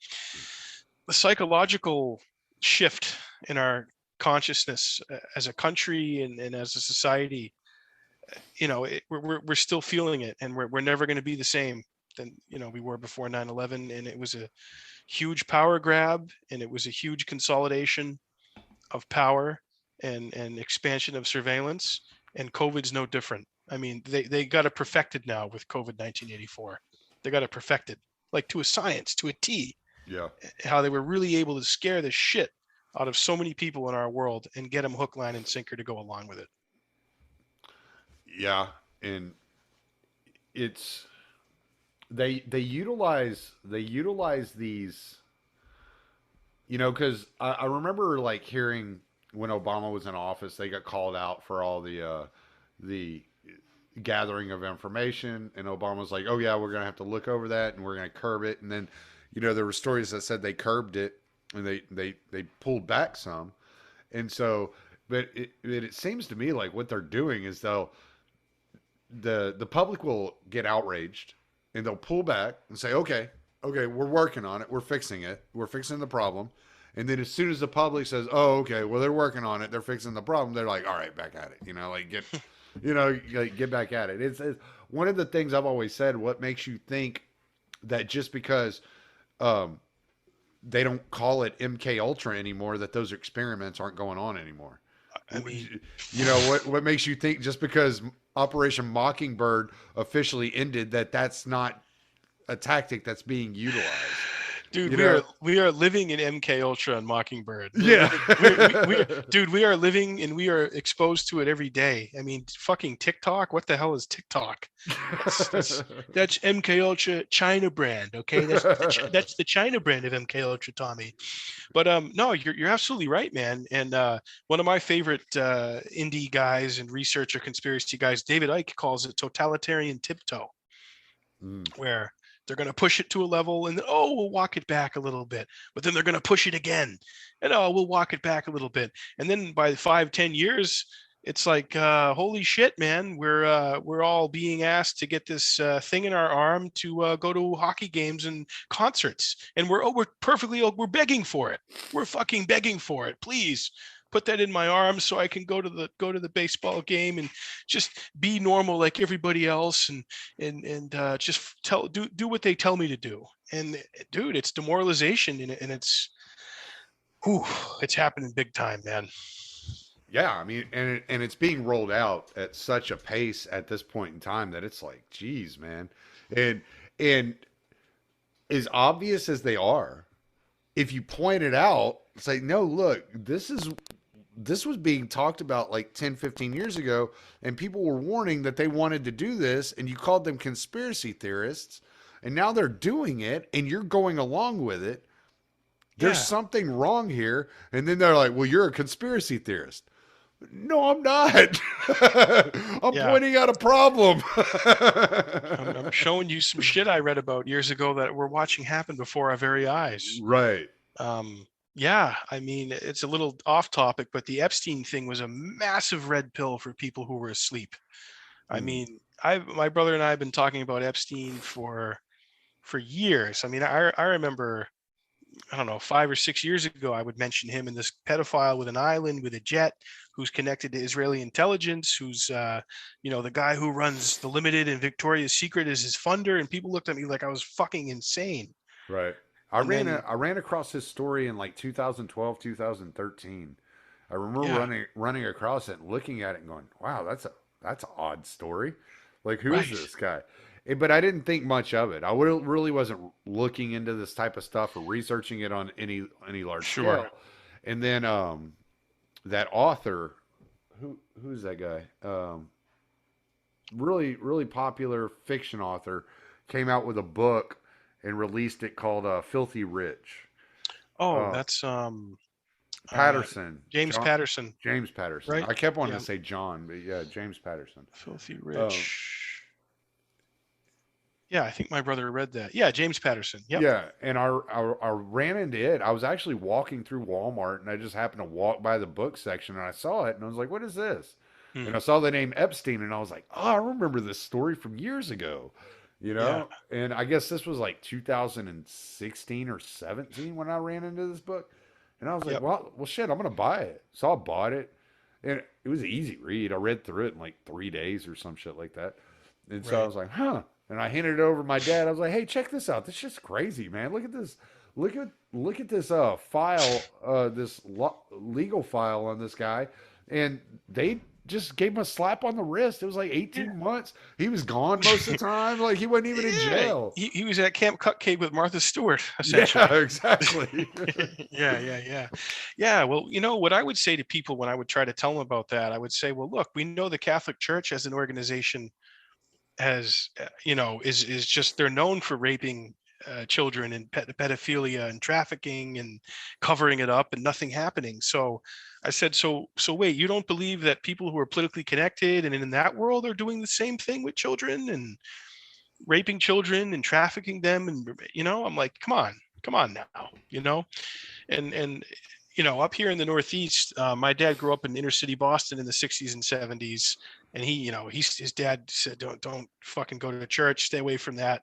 psychological shift in our consciousness as a country and as a society, we're still feeling it, and we're never going to be the same than we were before 9/11. And it was a huge power grab, and it was a huge consolidation of power and expansion of surveillance. And COVID's no different. I mean, they got it perfected now with COVID 1984. They got it perfected, like to a science, to a T. Yeah. How they were really able to scare the shit out of so many people in our world and get them hook, line, and sinker to go along with it. Yeah, and it's they utilize these, because I remember like hearing when Obama was in office, they got called out for all the gathering of information, and Obama was like, "Oh yeah, we're gonna have to look over that, and we're gonna curb it." And then, there were stories that said they curbed it, and they pulled back some, and so, but it seems to me like what they're doing is the public will get outraged, and they'll pull back and say, "Okay, we're working on it, we're fixing it, we're fixing the problem." And then as soon as the public says, "Oh, okay, well they're working on it, they're fixing the problem," they're like, "All right, back at it," like get. Get back at it. It's one of the things I've always said. What makes you think that just because they don't call it MK Ultra anymore, that those experiments aren't going on anymore? I mean, what makes you think just because Operation Mockingbird officially ended that's not a tactic that's being utilized? Dude, we are living in MK Ultra and Mockingbird. Yeah. We are living and we are exposed to it every day. I mean, fucking TikTok. What the hell is TikTok? That's MK Ultra China brand. Okay, that's the China brand of MK Ultra, Tommy. But no, you're absolutely right, man. And one of my favorite indie guys and researcher conspiracy guys, David Icke, calls it totalitarian tiptoe, where they're going to push it to a level and then, we'll walk it back a little bit, but then they're going to push it again and we'll walk it back a little bit. And then by 5-10 years, it's like, holy shit, man, we're all being asked to get this thing in our arm to go to hockey games and concerts. And we're begging for it. We're fucking begging for it. Please put that in my arm so I can go to the baseball game and just be normal like everybody else and just do what they tell me to do. And dude, it's demoralization and it's happening big time, man. Yeah, I mean, and it's being rolled out at such a pace at this point in time that it's like, geez, man. And as obvious as they are, if you point it out, it's like, no, look, this was being talked about like 10, 15 years ago, and people were warning that they wanted to do this, and you called them conspiracy theorists, and now they're doing it, and you're going along with it. There's something wrong here. And then they're like, well, you're a conspiracy theorist. No, I'm not. I'm pointing out a problem. I'm showing you some shit I read about years ago that we're watching happen before our very eyes. Right. Yeah, I mean, it's a little off topic, but the Epstein thing was a massive red pill for people who were asleep. I mean, my brother and I have been talking about Epstein for years. I mean, I remember, I don't know, 5 or 6 years ago, I would mention him and this pedophile with an island with a jet who's connected to Israeli intelligence, who's, the guy who runs The Limited and Victoria's Secret is his funder. And people looked at me like I was fucking insane. Right. I ran across his story in like 2012, 2013. I remember running across it and looking at it and going, wow, that's an odd story. Like, who is this guy? But I didn't think much of it. I really wasn't looking into this type of stuff or researching it on any large scale. And then that author, who's that guy? Really, really popular fiction author, came out with a book and released it called Filthy Rich. Oh, that's Patterson. James Patterson. James Patterson. Right? I kept wanting to say John, but yeah, James Patterson. Filthy Rich. Yeah, I think my brother read that. Yeah, James Patterson. Yep. Yeah, and I ran into it. I was actually walking through Walmart, and I just happened to walk by the book section, and I saw it, and I was like, what is this? And I saw the name Epstein, and I was like, oh, I remember this story from years ago. And I guess this was like 2016 or 17 when I ran into this book. And I was like, Yep. well, shit, I'm gonna buy it. So I bought it, and it was an easy read. I read through it in like 3 days or some shit like that. And so I Right. was like, huh. And I handed it over to my dad. I was like, hey, check this out. This shit's crazy, man. Look at this. Look at this file, legal file on this guy, and they just gave him a slap on the wrist. It was like 18 months. He was gone most of the time. Like he wasn't even in Yeah, jail. he was at Camp Cupcake with Martha Stewart, essentially. Yeah, exactly. Yeah. Well, what I would say to people when I would try to tell them about that, I would say, well, look, we know the Catholic Church as an organization has, is just, they're known for raping children and pedophilia and trafficking and covering it up and nothing happening. So I said, so wait, you don't believe that people who are politically connected and in that world are doing the same thing with children and raping children and trafficking them? And I'm like, come on now, and up here in the Northeast, my dad grew up in inner city Boston in the 60s and 70s, and his dad said, don't fucking go to church, stay away from that.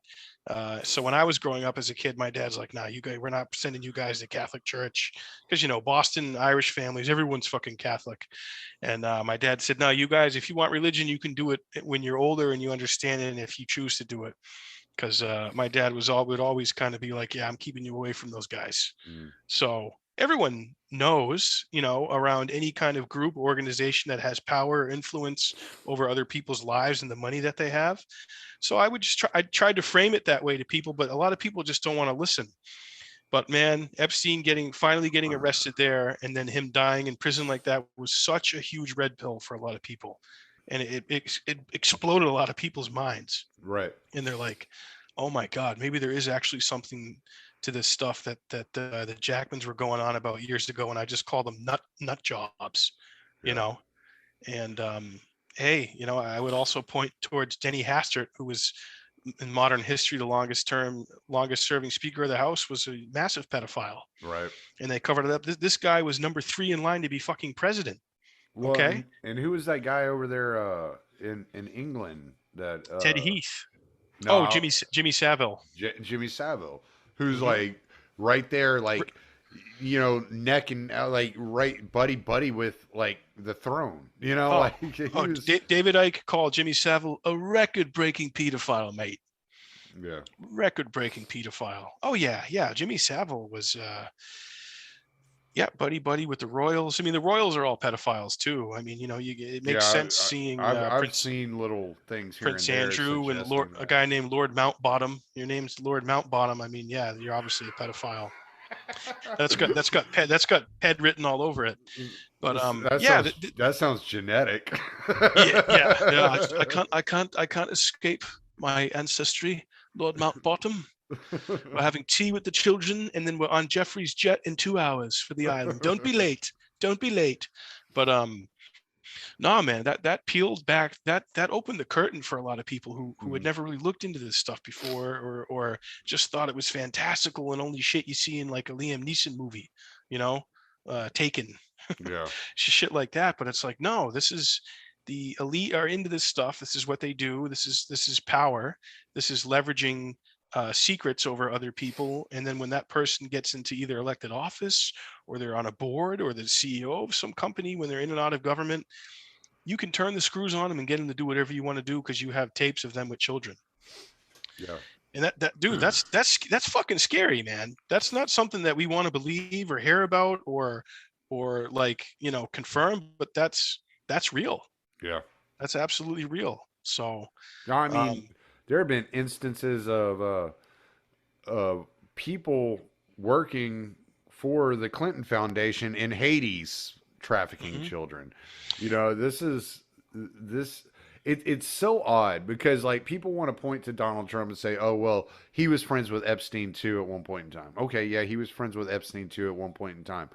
So when I was growing up as a kid, my dad's like, nah, you guys, we're not sending you guys to Catholic church, because Boston Irish families, everyone's fucking Catholic. And my dad said, no, you guys, if you want religion, you can do it when you're older and you understand it, and if you choose to do it. Because my dad would always kind of be like, yeah, I'm keeping you away from those guys. So everyone knows, around any kind of group or organization that has power or influence over other people's lives and the money that they have. So I tried to frame it that way to people, but a lot of people just don't want to listen. But man, Epstein finally getting arrested there, and then him dying in prison like that was such a huge red pill for a lot of people. And it exploded a lot of people's minds. Right. And they're like, oh my God, maybe there is actually something to this stuff that the Jackmans were going on about years ago, and I just call them nut jobs, Yeah. And hey, I would also point towards Denny Hastert, who was in modern history the longest serving Speaker of the House, was a massive pedophile. Right. And they covered it up. This guy was number 3 in line to be fucking president. Well, Okay, and who was that guy over there in England that Ted Heath. Oh, no Jimmy Savile. Jimmy Savile, who's Mhm. like right there, like neck and like right buddy with like the throne, Oh, like he was, David Icke called Jimmy Savile a record-breaking pedophile, mate. yeah. Record-breaking pedophile. Oh yeah. Jimmy Savile was buddy with the royals. I mean, the royals are all pedophiles too. I mean, it makes sense seeing I've seen little things here Prince and there Andrew and suggesting a that. guy named Lord Mountbottom. Your name's Lord Mountbottom. I mean, yeah, you're obviously a pedophile. That's got ped written all over it. But That sounds genetic. yeah. I can't escape my ancestry, Lord Mountbottom. We're having tea with the children, and then we're on Jeffrey's jet in 2 hours for the island. Don't be late. But nah, man, that peeled back, that opened the curtain for a lot of people who had never really looked into this stuff before, or just thought it was fantastical and only shit you see in like a Liam Neeson movie, Taken, Yeah. shit like that. But it's like, no, this is, the elite are into this stuff. This is what they do. This is power. This is leveraging secrets over other people. And then when that person gets into either elected office, or they're on a board, or the CEO of some company, when they're in and out of government, you can turn the screws on them and get them to do whatever you want to do, because you have tapes of them with children. Yeah. And that dude, that's fucking scary, man. That's not something that we want to believe or hear about or like, confirm, but that's real. Yeah. That's absolutely real. So No, I mean, there have been instances of people working for the Clinton Foundation in Hades trafficking children. It's so odd because like people want to point to Donald Trump and say, oh, well, he was friends with Epstein too at one point in time. Okay, yeah, he was friends with Epstein too at one point in time.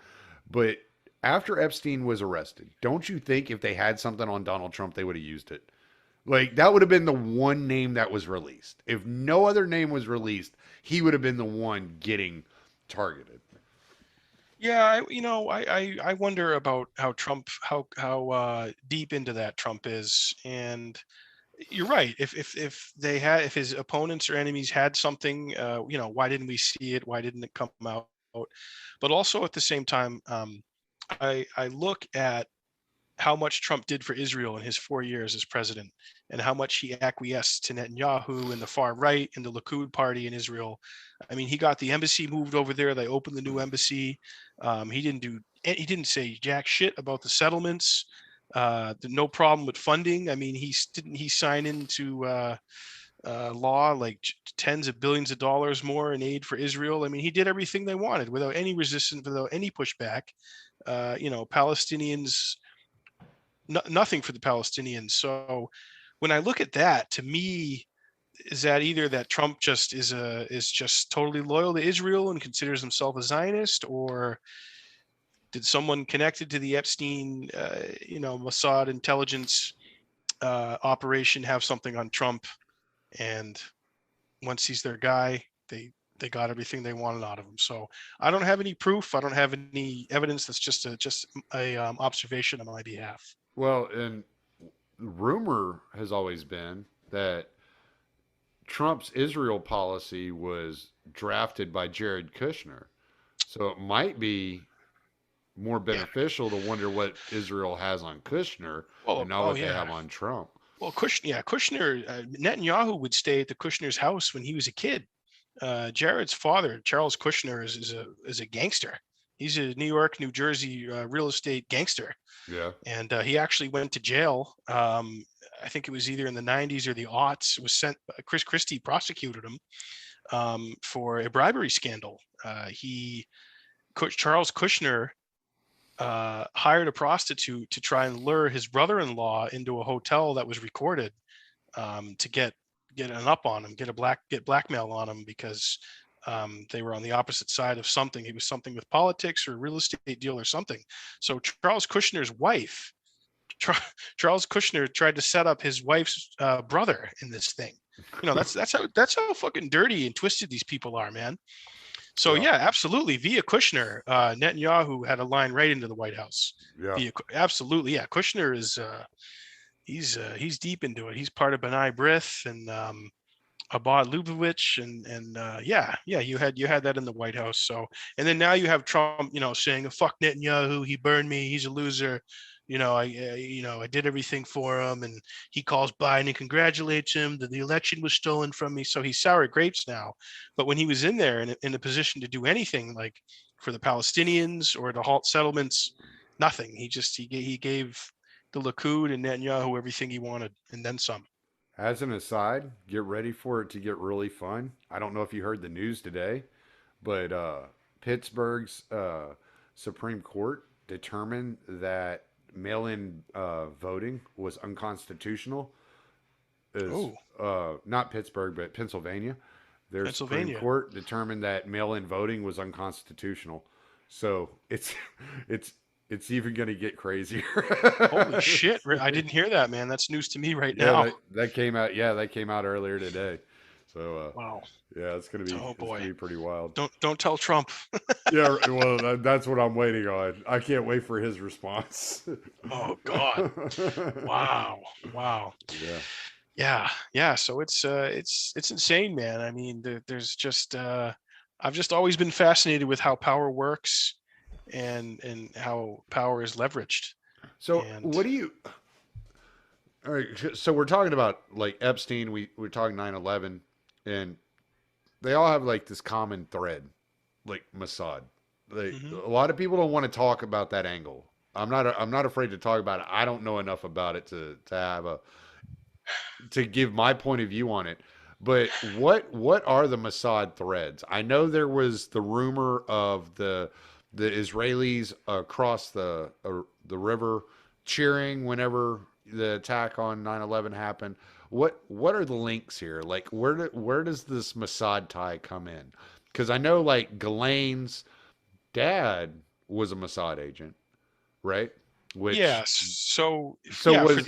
But after Epstein was arrested, don't you think if they had something on Donald Trump, they would have used it? Like that would have been the one name that was released. If no other name was released, he would have been the one getting targeted. yeah, I wonder about how Trump, how deep into that Trump is. And you're right. If his opponents or enemies had something, why didn't we see it? Why didn't it come out? but also at the same time, I look at how much Trump did for Israel in his 4 years as president, and how much he acquiesced to Netanyahu and the far right and the Likud party in Israel. I mean, he got the embassy moved over there. They opened the new embassy. He didn't say jack shit about the settlements. No problem with funding. I mean, didn't he sign into law like tens of billions of dollars more in aid for Israel? I mean, he did everything they wanted without any resistance, without any pushback. Palestinians, nothing for the Palestinians. So when I look at that, to me, is that either that Trump just is just totally loyal to Israel and considers himself a Zionist, or did someone connected to the Epstein, Mossad intelligence operation have something on Trump, and once he's their guy, they got everything they wanted out of him? So I don't have any proof. I don't have any evidence. That's just a observation on my behalf. Well, and rumor has always been that Trump's Israel policy was drafted by Jared Kushner. So it might be more beneficial to wonder what Israel has on Kushner and not what they have on Trump. Well, Kushner, Netanyahu would stay at the Kushner's house when he was a kid. Jared's father, Charles Kushner, is a gangster. He's a New York, New Jersey real estate gangster. Yeah. And he actually went to jail. I think it was either in the 90s or the aughts. Was sent. Chris Christie prosecuted him for a bribery scandal. Charles Kushner hired a prostitute to try and lure his brother-in-law into a hotel that was recorded, to get an up on him, get blackmail on him, because they were on the opposite side of something. It was something with politics or a real estate deal or something. So Charles Kushner's wife, Charles Kushner tried to set up his wife's brother in this thing. That's how fucking dirty and twisted these people are, man. So yeah, absolutely. Via Kushner, Netanyahu had a line right into the White House. Yeah, absolutely. Yeah, Kushner is he's deep into it. He's part of B'nai B'rith and Abad Lubavitch, and you had that in the White House. So, and then now you have Trump, saying fuck Netanyahu, he burned me, he's a loser. I did everything for him, and he calls Biden and congratulates him that the election was stolen from me. So he's sour grapes now. But when he was in there in a position to do anything like for the Palestinians or to halt settlements, nothing. He gave the Likud and Netanyahu everything he wanted and then some. As an aside, get ready for it to get really fun. I don't know if you heard the news today, but Pittsburgh's Supreme Court determined that mail-in voting was unconstitutional. Not Pittsburgh, but Pennsylvania. Their Supreme Court determined that mail-in voting was unconstitutional. So it's even going to get crazier. Holy shit! I didn't hear that, man. That's news to me right now. That came out. Yeah, that came out earlier today. So wow. Yeah, it's gonna be. It's gonna be pretty wild. Don't tell Trump. Yeah, well, that's what I'm waiting on. I can't wait for his response. Oh God! Wow. Yeah. So it's insane, man. I mean, there's just I've just always been fascinated with how power works and how power is leveraged. So what do you? All right, so we're talking about like Epstein. We're talking 9/11, and they all have like this common thread, like Mossad. A lot of people don't want to talk about that angle. I'm not afraid to talk about it. I don't know enough about it to give my point of view on it. But what are the Mossad threads? I know there was the rumor of the Israelis across the river cheering whenever the attack on 9/11 happened. What are the links here? Like where does this Mossad tie come in? Because I know like Ghislaine's dad was a Mossad agent, right? So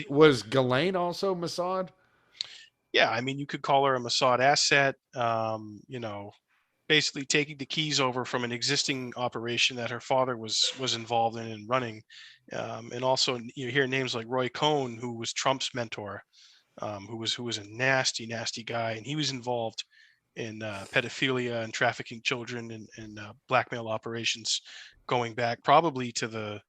was Ghislaine also Mossad? Yeah, I mean, you could call her a Mossad asset. Basically taking the keys over from an existing operation that her father was involved in and running. And also you hear names like Roy Cohn, who was Trump's mentor, who was a nasty guy, and he was involved in pedophilia and trafficking children and blackmail operations going back probably to the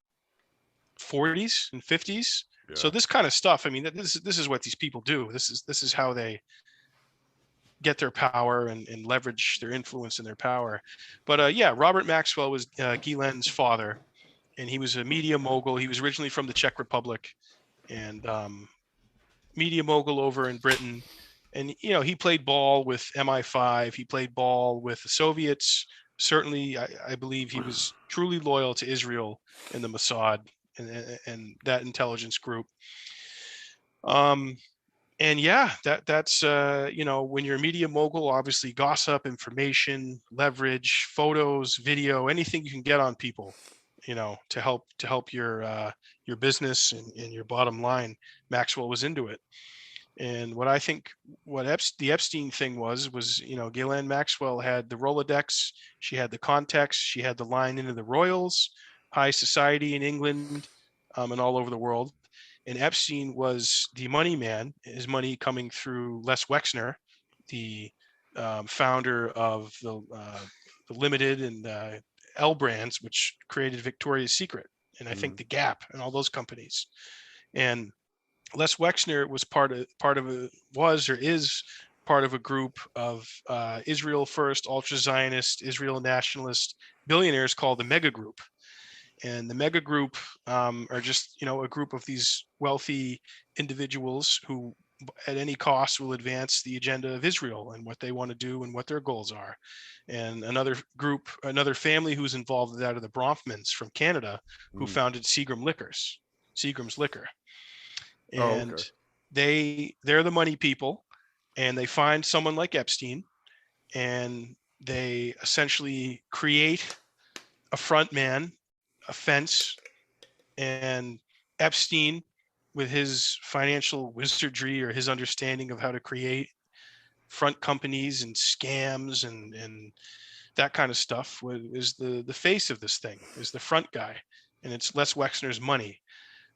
40s and 50s. So Yeah. this kind of stuff, I mean, this is what these people do. This is how they get their power and leverage their influence and their power. But yeah, Robert Maxwell was Guillen's father, and he was a media mogul. He was originally from the Czech Republic, and media mogul over in Britain. And you know, he played ball with MI5. He played ball with the Soviets. Certainly, I believe he was truly loyal to Israel and the Mossad and that intelligence group. And yeah, that's you know, when you're a media mogul, obviously gossip, information, leverage, photos, video, anything you can get on people, you know, to help your business and your bottom line. Maxwell was into it. And what I think what the Epstein thing was, you know, Ghislaine Maxwell had the Rolodex, she had the context, she had the line into the royals, high society in England, and all over the world. And Epstein was the money man, his money coming through Les Wexner, the founder of the Limited and L Brands, which created Victoria's Secret, and I think the Gap and all those companies. And Les Wexner was part of was or is part of a group of Israel first, ultra Zionist, Israel nationalist billionaires called the Mega Group. And the Mega Group are just, you know, a group of these wealthy individuals who at any cost will advance the agenda of Israel and what they want to do and what their goals are. And another group, another family who's involved with that are the Bronfmans from Canada, who founded Seagram's Liquor. And they're the money people, and they find someone like Epstein, and they essentially create a front man, a fence, and Epstein, with his financial wizardry or his understanding of how to create front companies and scams and that kind of stuff, is the face of this thing, is the front guy, and it's Les Wexner's money.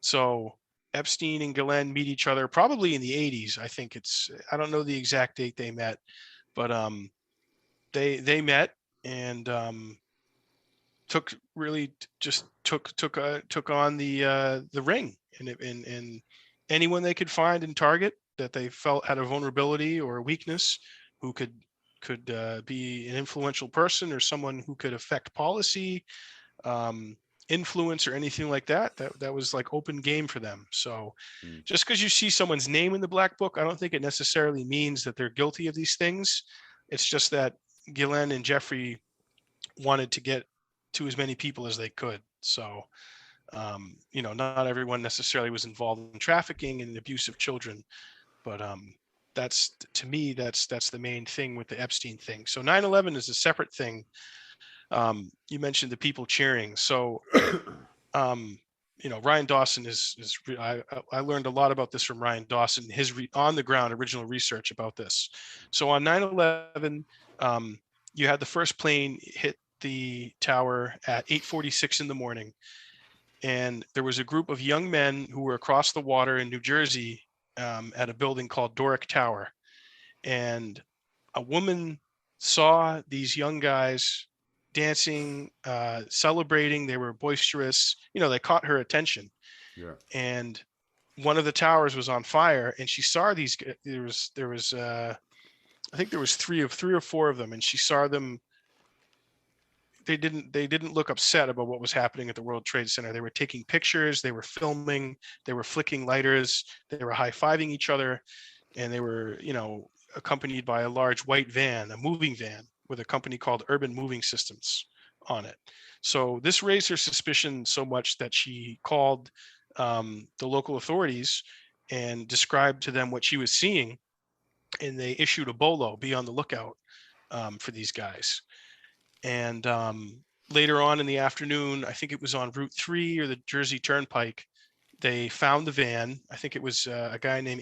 So Epstein and Ghislaine meet each other probably in the 80s. I think I don't know the exact date they met, but they met and took on the ring, and anyone they could find and target that they felt had a vulnerability or a weakness, who could be an influential person or someone who could affect policy, influence, or anything like that was like open game for them. So just because you see someone's name in the black book, I don't think it necessarily means that they're guilty of these things. It's just that Ghislaine and Jeffrey wanted to get to as many people as they could. So you know, not everyone necessarily was involved in trafficking and abuse of children, but that's, to me, that's the main thing with the Epstein thing. So 9/11 is a separate thing. You mentioned the people cheering. So, you know, Ryan Dawson I learned a lot about this from Ryan Dawson, his on the ground original research about this. So on 9/11, you had the first plane hit the tower at 8:46 in the morning. And there was a group of young men who were across the water in New Jersey at a building called Doric Tower. And a woman saw these young guys dancing, celebrating. They were boisterous. You know, they caught her attention. Yeah. And one of the towers was on fire, and she saw these. There was I think there was three or four of them, and she saw them. They didn't look upset about what was happening at the World Trade Center. They were taking pictures, they were filming, they were flicking lighters, they were high-fiving each other, and they were, you know, accompanied by a large white van, a moving van with a company called Urban Moving Systems on it. So this raised her suspicion so much that she called the local authorities and described to them what she was seeing, and they issued a bolo, be on the lookout for these guys. And later on in the afternoon, I think it was on Route 3 or the Jersey Turnpike, they found the van. I think it was a guy named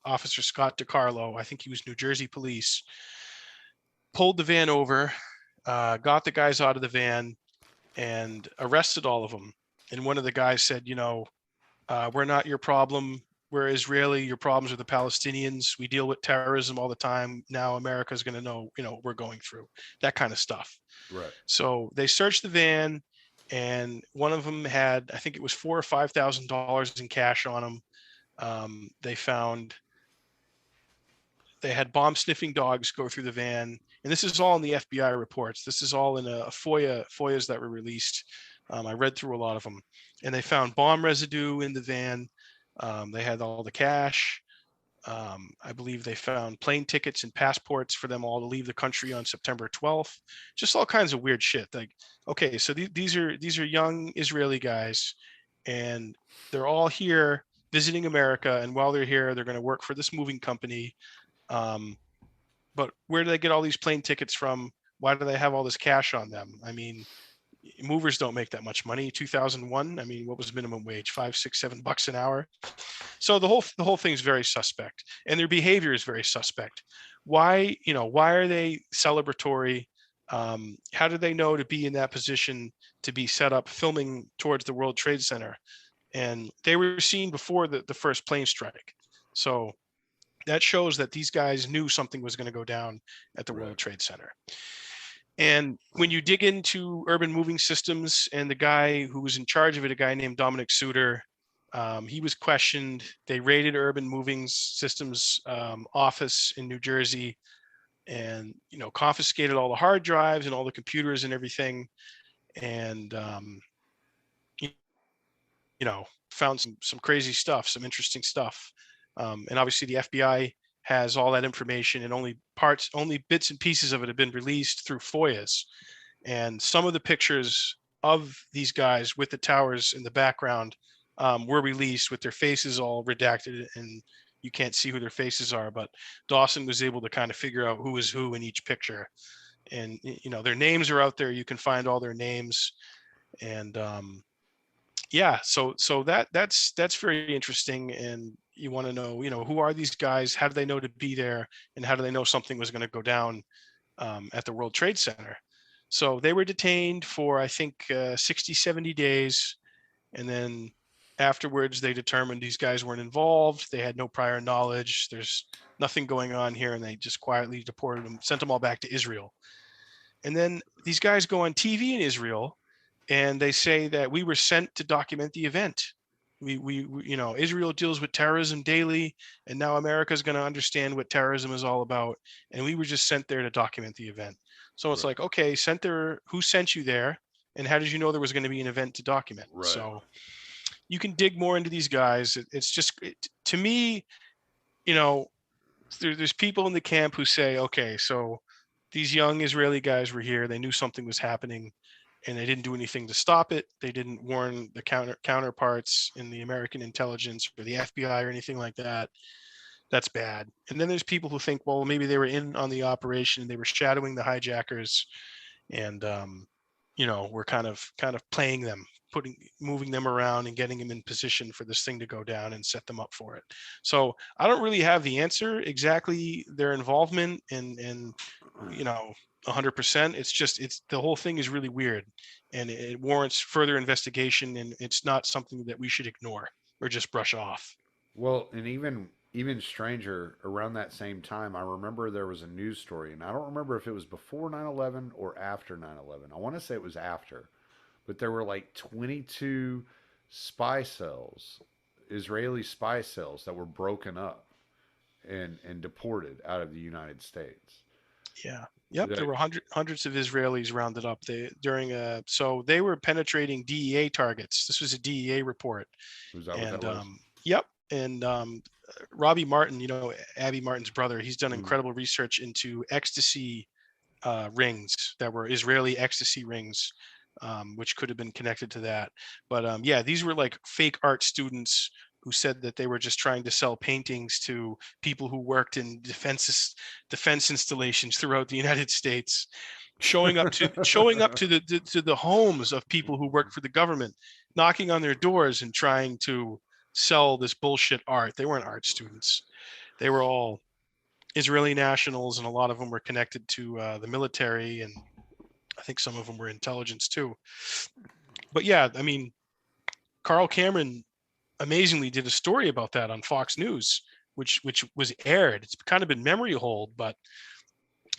Officer Scott DiCarlo. I think he was New Jersey police. Pulled the van over, got the guys out of the van, and arrested all of them. And one of the guys said, you know, we're not your problem. we're Israeli. Your problems are the Palestinians. We deal with terrorism all the time. Now America's going to know, what we're going through, that kind of stuff. Right. So they searched the van, and one of them had, I think it was $4,000 or $5,000 in cash on them. They had bomb sniffing dogs go through the van, and this is all in the FBI reports. This is all in a FOIAs that were released. I read through a lot of them, and they found bomb residue in the van. They had all the cash. I believe they found plane tickets and passports for them all to leave the country on September 12th. Just all kinds of weird shit. Like, okay, so these are young Israeli guys, and they're all here visiting America. And while they're here, they're going to work for this moving company. But where do they get all these plane tickets from? Why do they have all this cash on them? I mean, movers don't make that much money. 2001, I mean, what was minimum wage? $5, $6, $7 an hour. So the whole thing is very suspect, and their behavior is very suspect. Why are they celebratory? How do they know to be in that position to be set up filming towards the World Trade Center? And they were seen before the first plane strike. So that shows that these guys knew something was going to go down at the World Trade Center. And when you dig into urban moving systems, and the guy who was in charge of it, a guy named Dominic Suter, he was questioned. They raided urban moving systems office in New Jersey, and confiscated all the hard drives and all the computers and everything, and found some crazy stuff, some interesting stuff. And obviously the FBI has all that information, and only bits and pieces of it have been released through FOIAs. And some of the pictures of these guys with the towers in the background were released with their faces all redacted, and you can't see who their faces are, but Dawson was able to kind of figure out who is who in each picture. And their names are out there. You can find all their names. And so that's very interesting. And you want to know, who are these guys? How do they know to be there? And how do they know something was going to go down at the World Trade Center? So they were detained for, I think, 60, 70 days. And then afterwards, they determined these guys weren't involved. They had no prior knowledge. There's nothing going on here. And they just quietly deported them, sent them all back to Israel. And then these guys go on TV in Israel, and they say that we were sent to document the event. We Israel deals with terrorism daily, and now America is going to understand what terrorism is all about. And we were just sent there to document the event. So it's like, okay, sent there. Who sent you there? And how did you know there was going to be an event to document? Right. So you can dig more into these guys. It's just, to me, there's people in the camp who say, okay, so these young Israeli guys were here. They knew something was happening, and they didn't do anything to stop it. They didn't warn the counterparts in the American intelligence or the FBI or anything like that. That's bad. And then there's people who think, well, maybe they were in on the operation and they were shadowing the hijackers, and we're kind of playing them, moving them around and getting them in position for this thing to go down and set them up for it. So I don't really have the answer exactly their involvement and 100%. It's the whole thing is really weird, and it warrants further investigation, and it's not something that we should ignore or just brush off. Well, and even stranger, around that same time, I remember there was a news story, and I don't remember if it was before 9/11 or after 9/11. I want to say it was after, but there were like 22 spy cells, Israeli spy cells, that were broken up and deported out of the United States. Yeah. Yep. There were hundreds of Israelis rounded up. So they were penetrating DEA targets. This was a DEA report. Was that what that was? Yep. And Robbie Martin, Abby Martin's brother, he's done incredible research into ecstasy rings that were Israeli ecstasy rings, which could have been connected to that. But these were like fake art students who said that they were just trying to sell paintings to people who worked in defense installations throughout the United States, showing up to the homes of people who worked for the government, knocking on their doors and trying to sell this bullshit art. They weren't art students. They were all Israeli nationals, and a lot of them were connected to the military, and I think some of them were intelligence too. But yeah, I mean, Carl Cameron amazingly did a story about that on Fox News, which was aired. It's kind of been memory hold, but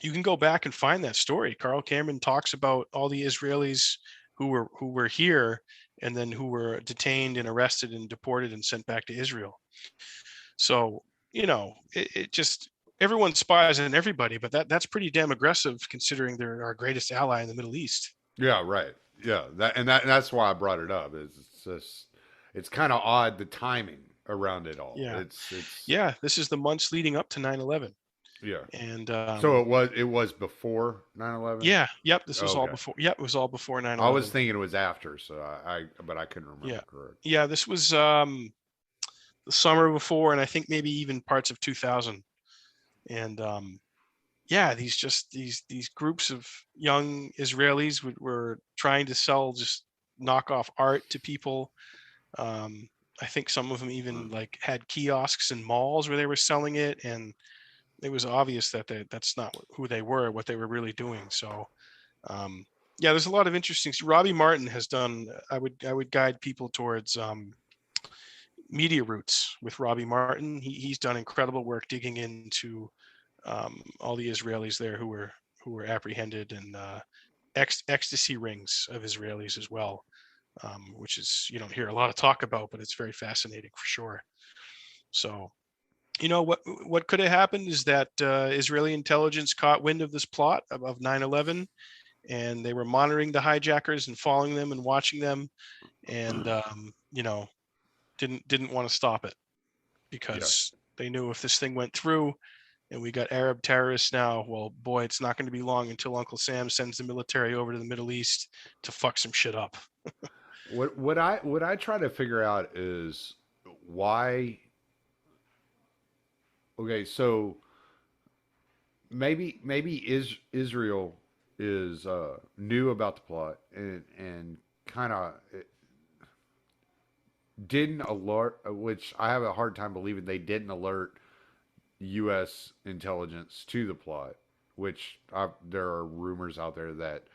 you can go back and find that story. Carl Cameron talks about all the Israelis who were here and then who were detained and arrested and deported and sent back to Israel. So, it just, everyone spies on everybody, but that's pretty damn aggressive considering they're our greatest ally in the Middle East. Yeah, right. Yeah, that's why I brought it up. It's just it's kind of odd the timing around it all. Yeah. It's Yeah. This is the months leading up to 9/11. yeah. And So it was before 9/11. yeah, yep, this was all Okay. before. Yep, it was all before 9/11. I was thinking it was after, so but I couldn't remember Yeah. correct. Yeah, this was the summer before, and I think maybe even parts of 2000. And yeah, these groups of young Israelis were trying to sell just knockoff art to people. I think some of them even like had kiosks in malls where they were selling it, and it was obvious that that's not who they were, what they were really doing. So yeah, there's a lot of interesting. Robbie Martin has done. I would guide people towards Media Roots with Robbie Martin. He's done incredible work digging into all the Israelis there who were apprehended, and ecstasy rings of Israelis as well, which is, you don't hear a lot of talk about, but it's very fascinating for sure. So, what could have happened is that Israeli intelligence caught wind of this plot of 9/11, and they were monitoring the hijackers and following them and watching them, and didn't want to stop it because they knew if this thing went through and we got Arab terrorists now, well, boy, it's not going to be long until Uncle Sam sends the military over to the Middle East to fuck some shit up. What I try to figure out is why. Okay, so maybe Israel is knew about the plot and kind of didn't alert, which I have a hard time believing they didn't alert U.S. intelligence to the plot, which there are rumors out there that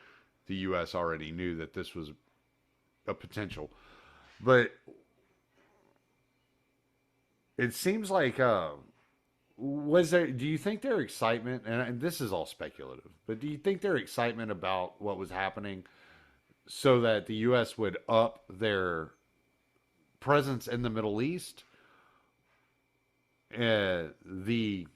the U.S. already knew that this was a potential. But it seems like, do you think their excitement, and this is all speculative, but do you think their excitement about what was happening so that the U.S. would up their presence in the Middle East, the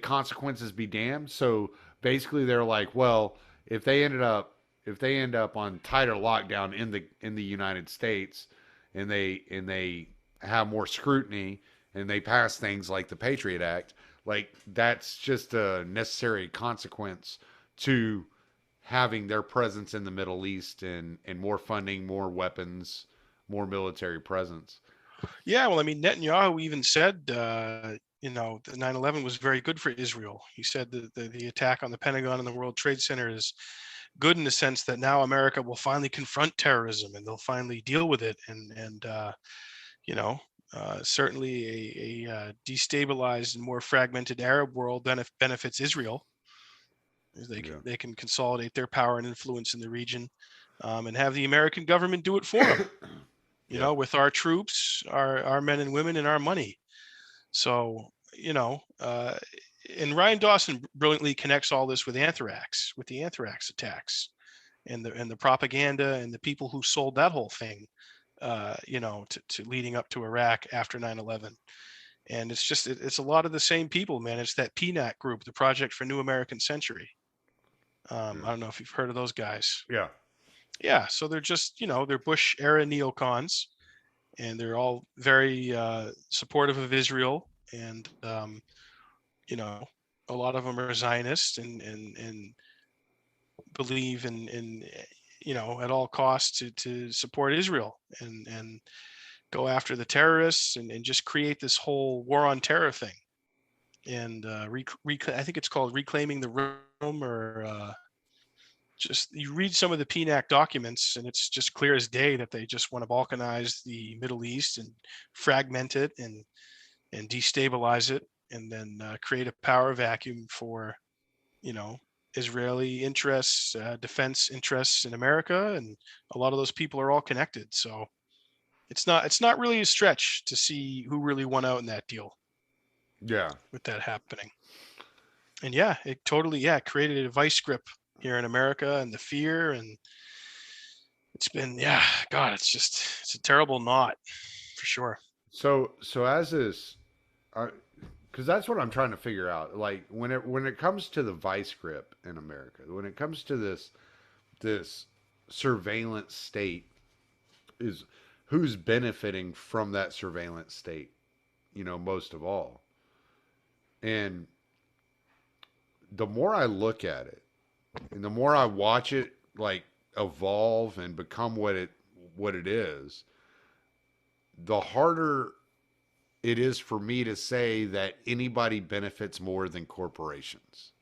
consequences be damned? So basically, they're like, well, if they end up on tighter lockdown in the United States, and they have more scrutiny, and they pass things like the Patriot Act, like that's just a necessary consequence to having their presence in the Middle East and more funding, more weapons, more military presence. Yeah, well, I mean, Netanyahu even said, the 9/11 was very good for Israel. He said that the attack on the Pentagon and the World Trade Center is good in the sense that now America will finally confront terrorism and they'll finally deal with it. And certainly a destabilized and more fragmented Arab world benefits Israel. They can consolidate their power and influence in the region, and have the American government do it for them. With our troops, our men and women, and our money. So, and Ryan Dawson brilliantly connects all this with the anthrax attacks, and the propaganda and the people who sold that whole thing, to leading up to Iraq after 9/11. And it's a lot of the same people, man. It's that PNAC group, the Project for New American Century. I don't know if you've heard of those guys. Yeah. Yeah. So they're just, they're Bush era neocons, and they're all very supportive of Israel. And, a lot of them are Zionists and believe in at all costs to support Israel and go after the terrorists and just create this whole war on terror thing. And I think it's called Reclaiming the Room, or just you read some of the PNAC documents, and it's just clear as day that they just want to balkanize the Middle East and fragment it and destabilize it, and then create a power vacuum for, Israeli interests, defense interests in America, and a lot of those people are all connected. So, it's not really a stretch to see who really won out in that deal Yeah. with that happening. And yeah, it totally created a vice grip here in America, and the fear, and it's been God, it's a terrible knot for sure. So as this, because that's what I'm trying to figure out. Like when it comes to the vice grip in America, when it comes to this surveillance state, is who's benefiting from that surveillance state, most of all. And the more I look at it, and the more I watch it like evolve and become what it is, the harder it is for me to say that anybody benefits more than corporations.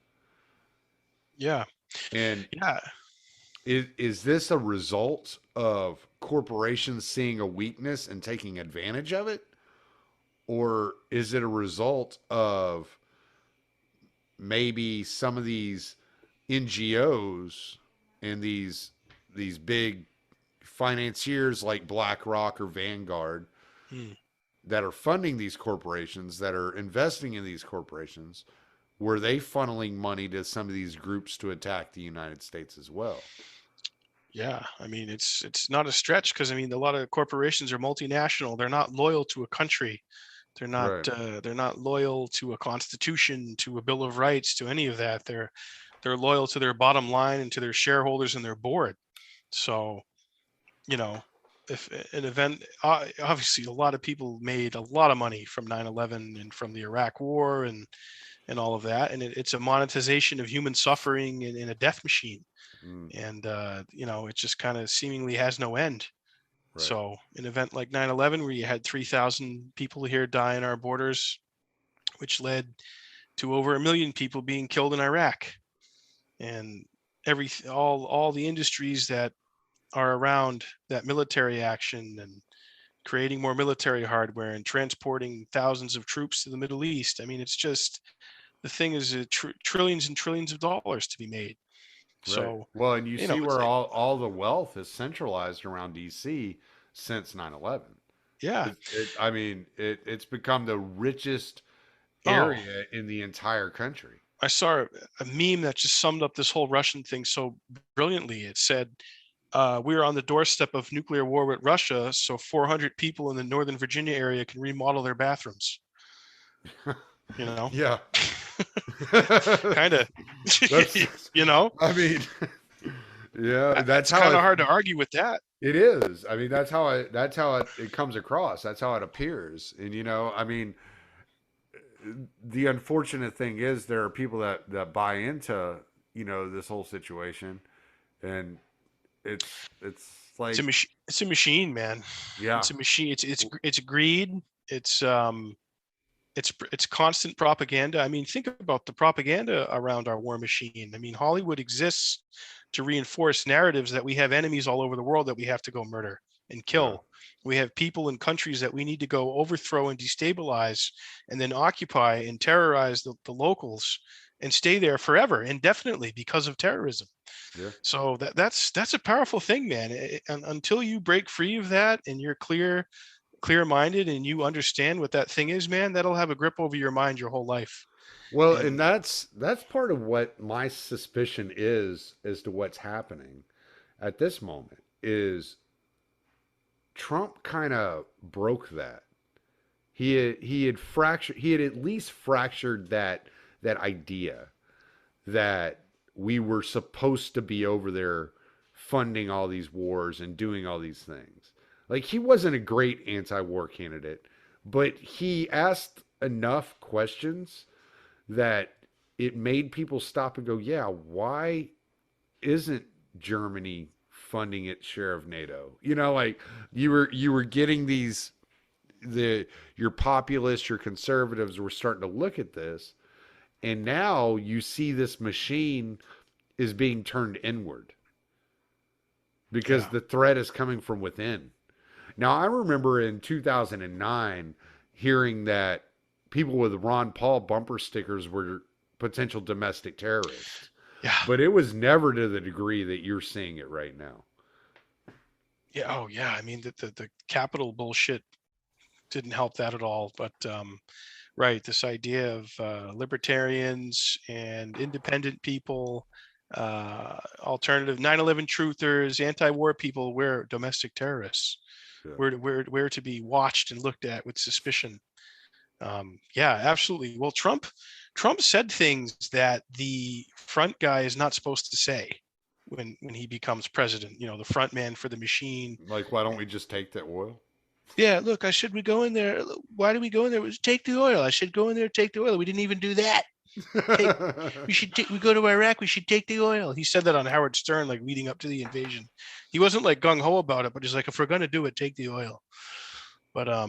Yeah. And Yeah. is this a result of corporations seeing a weakness and taking advantage of it? Or is it a result of maybe some of these NGOs and these big financiers like BlackRock or Vanguard that are funding these corporations, that are investing in these corporations, were they funneling money to some of these groups to attack the United States as well? Yeah, I mean, it's not a stretch, because I mean, a lot of corporations are multinational. They're not loyal to a country. They're not Right. they're not loyal to a constitution, to a bill of rights, to any of that. They're loyal to their bottom line and to their shareholders and their board. So, if an event, obviously a lot of people made a lot of money from 9/11 and from the Iraq War and all of that, and it's a monetization of human suffering in a death machine. Mm, And it just kind of seemingly has no end. right. So an event like 9/11, where you had 3,000 people here die in our borders, which led to over 1 million people being killed in Iraq, and all the industries that are around that military action, and creating more military hardware and transporting thousands of troops to the Middle East. I mean, it's just, the thing is trillions and trillions of dollars to be made. Right. So, Well, and you see it's where like, all the wealth is centralized around DC since 9/11. yeah. I mean, it's become the richest Oh, area in the entire country. I saw a meme that just summed up this whole Russian thing so brilliantly. It said, "We are on the doorstep of nuclear war with Russia, so 400 people in the Northern Virginia area can remodel their bathrooms." You know, Yeah. kind of. That's, you know, I mean, yeah, that's it's how kind of hard to argue with that. it is. I mean, that's how it comes across. That's how it appears. And I mean, the unfortunate thing is there are people that buy into, this whole situation, and it's like, It's a machine, man. yeah, It's a machine. It's greed. It's it's constant propaganda. I mean, think about the propaganda around our war machine. I mean, Hollywood exists to reinforce narratives that we have enemies all over the world that we have to go murder and yeah, kill. We have people in countries that we need to go overthrow and destabilize, and then occupy and terrorize the locals, and stay there forever, indefinitely, because of terrorism. yeah. So that's a powerful thing, man. And until you break free of that, and you're clear-minded, and you understand what that thing is, man, that'll have a grip over your mind your whole life. Well, and And that's part of what my suspicion is as to what's happening at this moment is Trump kind of broke that. He had at least fractured that idea that we were supposed to be over there funding all these wars and doing all these things. Like, he wasn't a great anti-war candidate, but he asked enough questions that it made people stop and go, yeah, why isn't Germany funding its share of NATO? Like, you were getting your populists, your conservatives were starting to look at this, and now you see this machine is being turned inward because yeah, the threat is coming from within. Now, I remember in 2009 hearing that people with Ron Paul bumper stickers were potential domestic terrorists, yeah, but it was never to the degree that you're seeing it right now. Yeah. Oh, yeah. I mean, the capital bullshit didn't help that at all. But right, this idea of libertarians and independent people, alternative 9/11 truthers, anti-war people, we're domestic terrorists. Yeah. We're to be watched and looked at with suspicion. Yeah, absolutely. Well, Trump said things that the front guy is not supposed to say when he becomes president. You know, the front man for the machine. Like, why don't we just take that oil? Yeah, look, we go in there? Why do we go in there? Take the oil. I should go in there, take the oil. We didn't even do that. We go to Iraq. We should take the oil. He said that on Howard Stern, like leading up to the invasion. He wasn't like gung ho about it, but he's like, if we're gonna do it, take the oil. But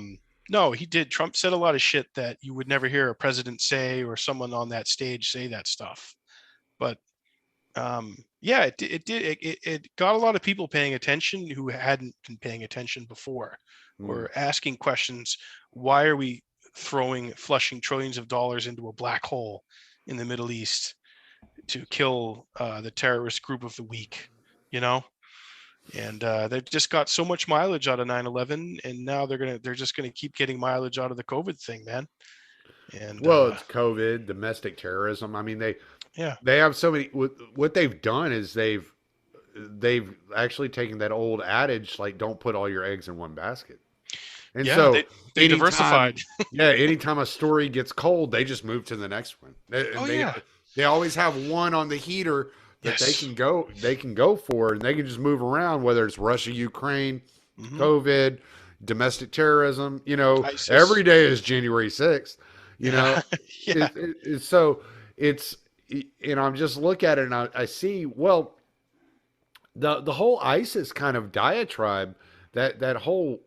no, he did. Trump said a lot of shit that you would never hear a president say or someone on that stage say that stuff. But yeah, it got a lot of people paying attention who hadn't been paying attention before, or asking questions. Why are we flushing trillions of dollars into a black hole in the Middle East to kill the terrorist group of the week? You know, and they've just got so much mileage out of 9/11, and now they're just gonna keep getting mileage out of the COVID thing, man. And Well, it's COVID, domestic terrorism. I mean, yeah, they have so many. What they've done is they've actually taken that old adage, like, don't put all your eggs in one basket. And yeah, so they anytime- diversified. Yeah, anytime a story gets cold, they just move to the next one. They always have one on the heater that Yes. they can go for, and they can just move around, whether it's Russia, Ukraine, COVID, domestic terrorism. You know, ISIS. every day is January 6th. You know, Yeah. so it's, you know, I'm just look at it and I see, well, the whole ISIS kind of diatribe, that whole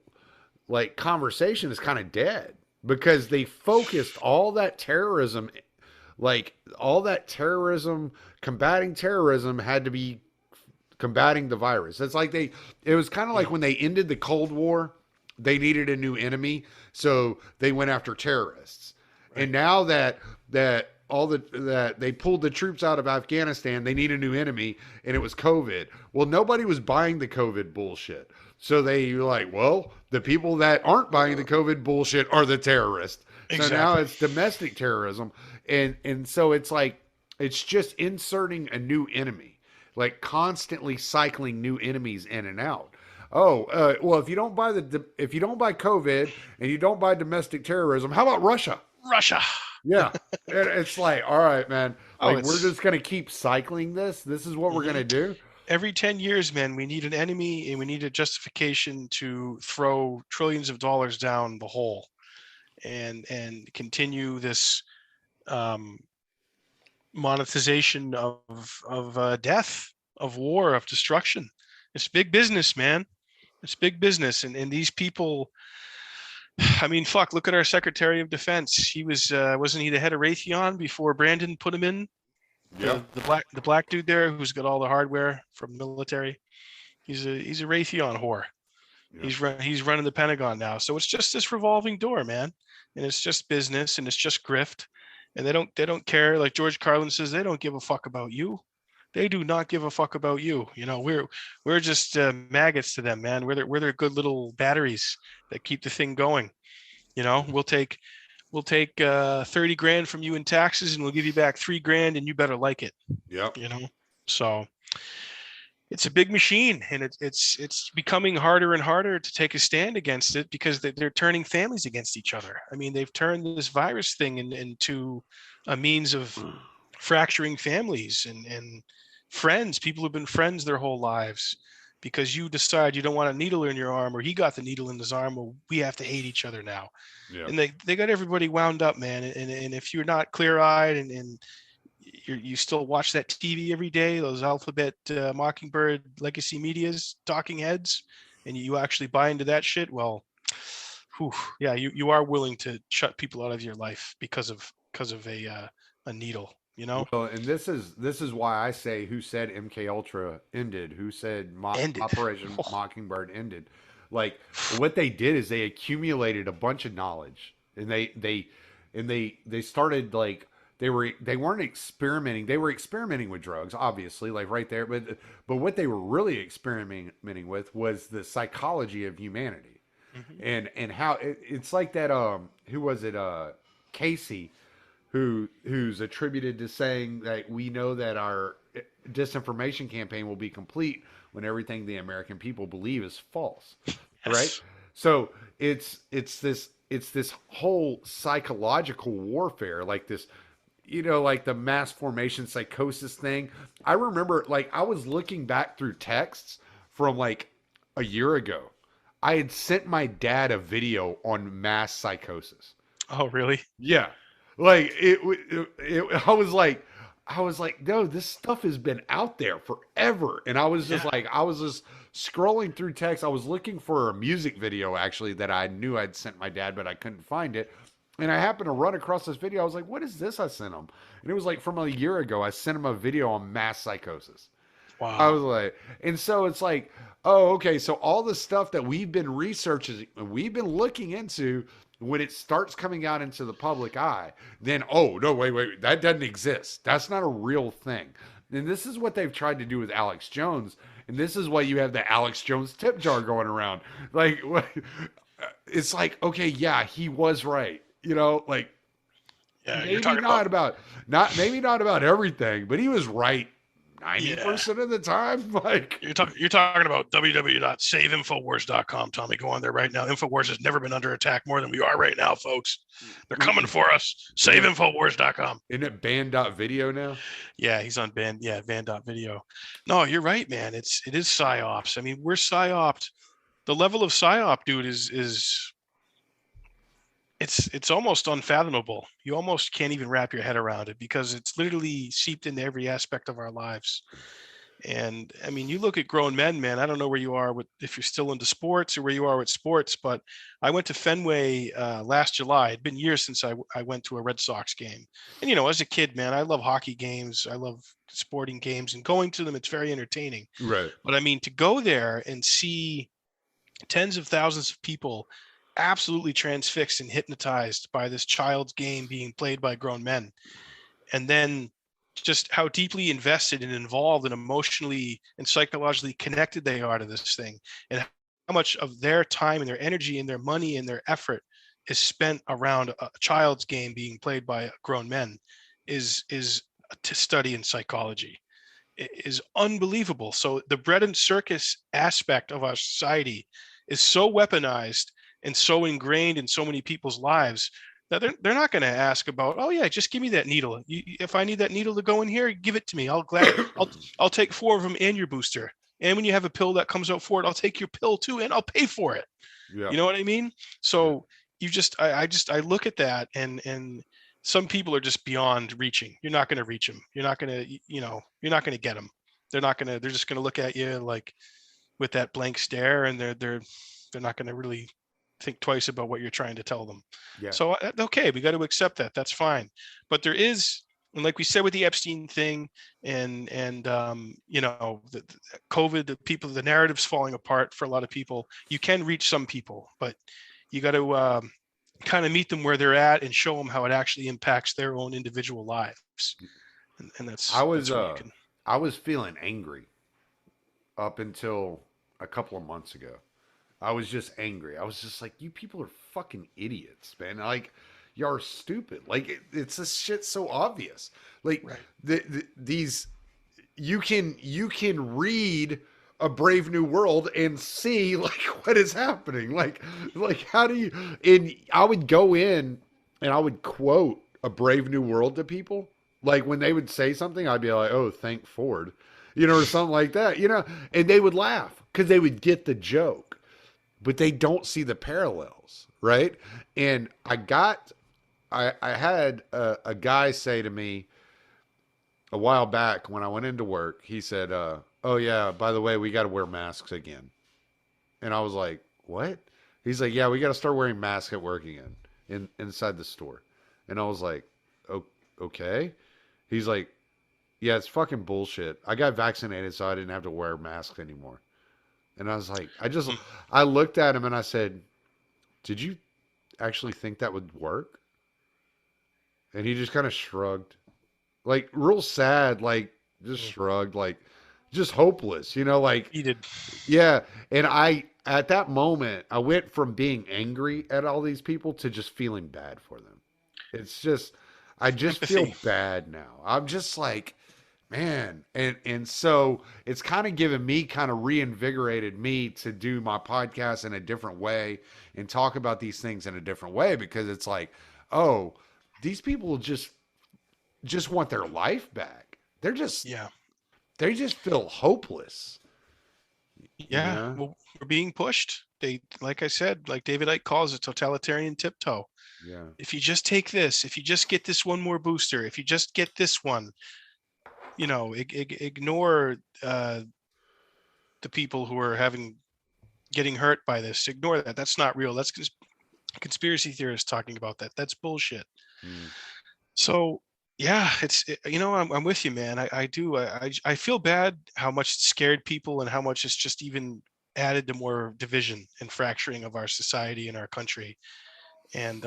like conversation is kind of dead, because they focused all that terrorism, combating terrorism had to be combating the virus. It's like it was kind of like when they ended the Cold War, they needed a new enemy, so they went after terrorists. Right. And now that they pulled the troops out of Afghanistan, they need a new enemy, and it was COVID. Well, nobody was buying the COVID bullshit. So they were like, well, the people that aren't buying the COVID bullshit are the terrorists. Exactly. So now it's domestic terrorism. And so it's like, it's just inserting a new enemy, like constantly cycling new enemies in and out. Oh, well, if you don't buy COVID and you don't buy domestic terrorism, how about Russia? Yeah. It's like, all right, man, like, we're just going to keep cycling this. This is what we're going to do. Every 10 years, man, we need an enemy and we need a justification to throw trillions of dollars down the hole and continue this monetization of death, of war, of destruction. It's big business, man. It's big business. And these people, I mean, fuck, look at our Secretary of Defense. He wasn't he the head of Raytheon before Brandon put him in? Yeah. The black dude there who's got all the hardware from the military. He's a Raytheon whore. Yeah. He's running the Pentagon now. So it's just this revolving door, man. And it's just business, and it's just grift. And they don't care. Like George Carlin says, they don't give a fuck about you. They do not give a fuck about you. You know, we're just maggots to them, man. We're their good little batteries that keep the thing going. You know, we'll take 30 grand from you in taxes, and we'll give you back $3,000, and you better like it. Yep. You know, so it's a big machine, and it's becoming harder and harder to take a stand against it, because they're turning families against each other. I mean, they've turned this virus thing into a means of fracturing families and friends. People who've been friends their whole lives, because you decide you don't want a needle in your arm, or he got the needle in his arm. Well, we have to hate each other now. Yeah. And they got everybody wound up, man. And if you're not clear-eyed and you still watch that TV every day, those Alphabet, Mockingbird, Legacy Media's talking heads, and you actually buy into that shit, well, yeah, you are willing to shut people out of your life because of a needle. You know? Well, and this is why I say, who said MK Ultra ended? Who said Operation Mockingbird ended? Like, what they did is they accumulated a bunch of knowledge, and they started, like, they weren't experimenting. They were experimenting with drugs, obviously, like right there. But what they were really experimenting with was the psychology of humanity, and how it's like that. Who was it? Casey, who's attributed to saying that we know that our disinformation campaign will be complete when everything the American people believe is false, right? So it's this whole psychological warfare, like this, like the mass formation psychosis thing. I remember, like, I was looking back through texts from like a year ago. I had sent my dad a video on mass psychosis. Oh, really? Yeah. Like I was like, no, this stuff has been out there forever. And I was just I was just scrolling through text. I was looking for a music video actually that I knew I'd sent my dad, but I couldn't find it. And I happened to run across this video. I was like, what is this I sent him? And it was like from a year ago. I sent him a video on mass psychosis. Wow. I was like, and so it's like, oh, okay. So all the stuff that we've been researching, we've been looking into, when it starts coming out into the public eye, then, oh, no, wait, that doesn't exist. That's not a real thing. And this is what they've tried to do with Alex Jones. And this is why you have the Alex Jones tip jar going around. Like, it's like, okay, yeah, he was right. Like, maybe not about everything, but he was right 90% of the time. Like, you're talking about www.saveinfowars.com, Tommy. Go on there right now. Infowars has never been under attack more than we are right now, folks. They're coming for us. Saveinfowars.com. Isn't it band.video now? Yeah, he's on band. Yeah, band.video. No, you're right, man. It is psyops. I mean, we're psyoped. The level of psyop, dude, is it's almost unfathomable. You almost can't even wrap your head around it because it's literally seeped into every aspect of our lives. And I mean, you look at grown men, man. I don't know where you are if you're still into sports or where you are with sports, but I went to Fenway last July. It'd been years since I went to a Red Sox game. And, as a kid, man, I love hockey games. I love sporting games, and going to them, it's very entertaining. Right. But I mean, to go there and see tens of thousands of people absolutely transfixed and hypnotized by this child's game being played by grown men, and then just how deeply invested and involved and emotionally and psychologically connected they are to this thing, and how much of their time and their energy and their money and their effort is spent around a child's game being played by grown men is to study in psychology. It is unbelievable. So the bread and circus aspect of our society is so weaponized and so ingrained in so many people's lives that they're not going to ask about, oh yeah, just give me that needle. If I need that needle to go in here, give it to me. I'll take 4 of them and your booster. And when you have a pill that comes out for it, I'll take your pill too, and I'll pay for it. Yeah. You know what I mean? So I look at that, and some people are just beyond reaching. You're not going to reach them. You're not going to, you're not going to get them. They're just going to look at you like with that blank stare, and they're not going to really think twice about what you're trying to tell them. Yeah. So, okay, we got to accept that. That's fine. But there is, and like we said with the Epstein thing, and the COVID, the narrative's falling apart for a lot of people. You can reach some people, but you got to kind of meet them where they're at and show them how it actually impacts their own individual lives. And that's, I was feeling angry up until a couple of months ago. I was just angry. I was just like, you people are fucking idiots, man. Like, y'all are stupid. Like, it's this shit so obvious. Like, right. These, you can read A Brave New World and see like what is happening. Like how do you? And I would go in and I would quote A Brave New World to people. Like when they would say something, I'd be like, "Oh, thank Ford," or something like that, and they would laugh because they would get the joke. But they don't see the parallels, right? And I had a guy say to me a while back when I went into work, he said, oh yeah, by the way, we got to wear masks again. And I was like, what? He's like, yeah, we got to start wearing masks at work again inside the store. And I was like, oh, okay. He's like, yeah, it's fucking bullshit. I got vaccinated, so I didn't have to wear masks anymore. And I was like, I looked at him and I said, did you actually think that would work? And he just kind of shrugged, like real sad, like just shrugged, like just hopeless, like He did. yeah. And at that moment, I went from being angry at all these people to just feeling bad for them. It's just, I just feel bad now. I'm just like, man. And so it's kind of given me, kind of reinvigorated me to do my podcast in a different way and talk about these things in a different way, because it's like, oh, these people just want their life back. They're just, they just feel hopeless. Yeah. Well, we're being pushed. They, like I said, like David Icke calls it, totalitarian tiptoe. Yeah. If you just take this, if you just get this one more booster, if you just get this one, ignore the people who are getting hurt by this. Ignore that. That's not real. That's conspiracy theorists talking about that. That's bullshit. So yeah, I'm with you, man. I do. I feel bad how much it scared people and how much it's just even added to more division and fracturing of our society and our country. And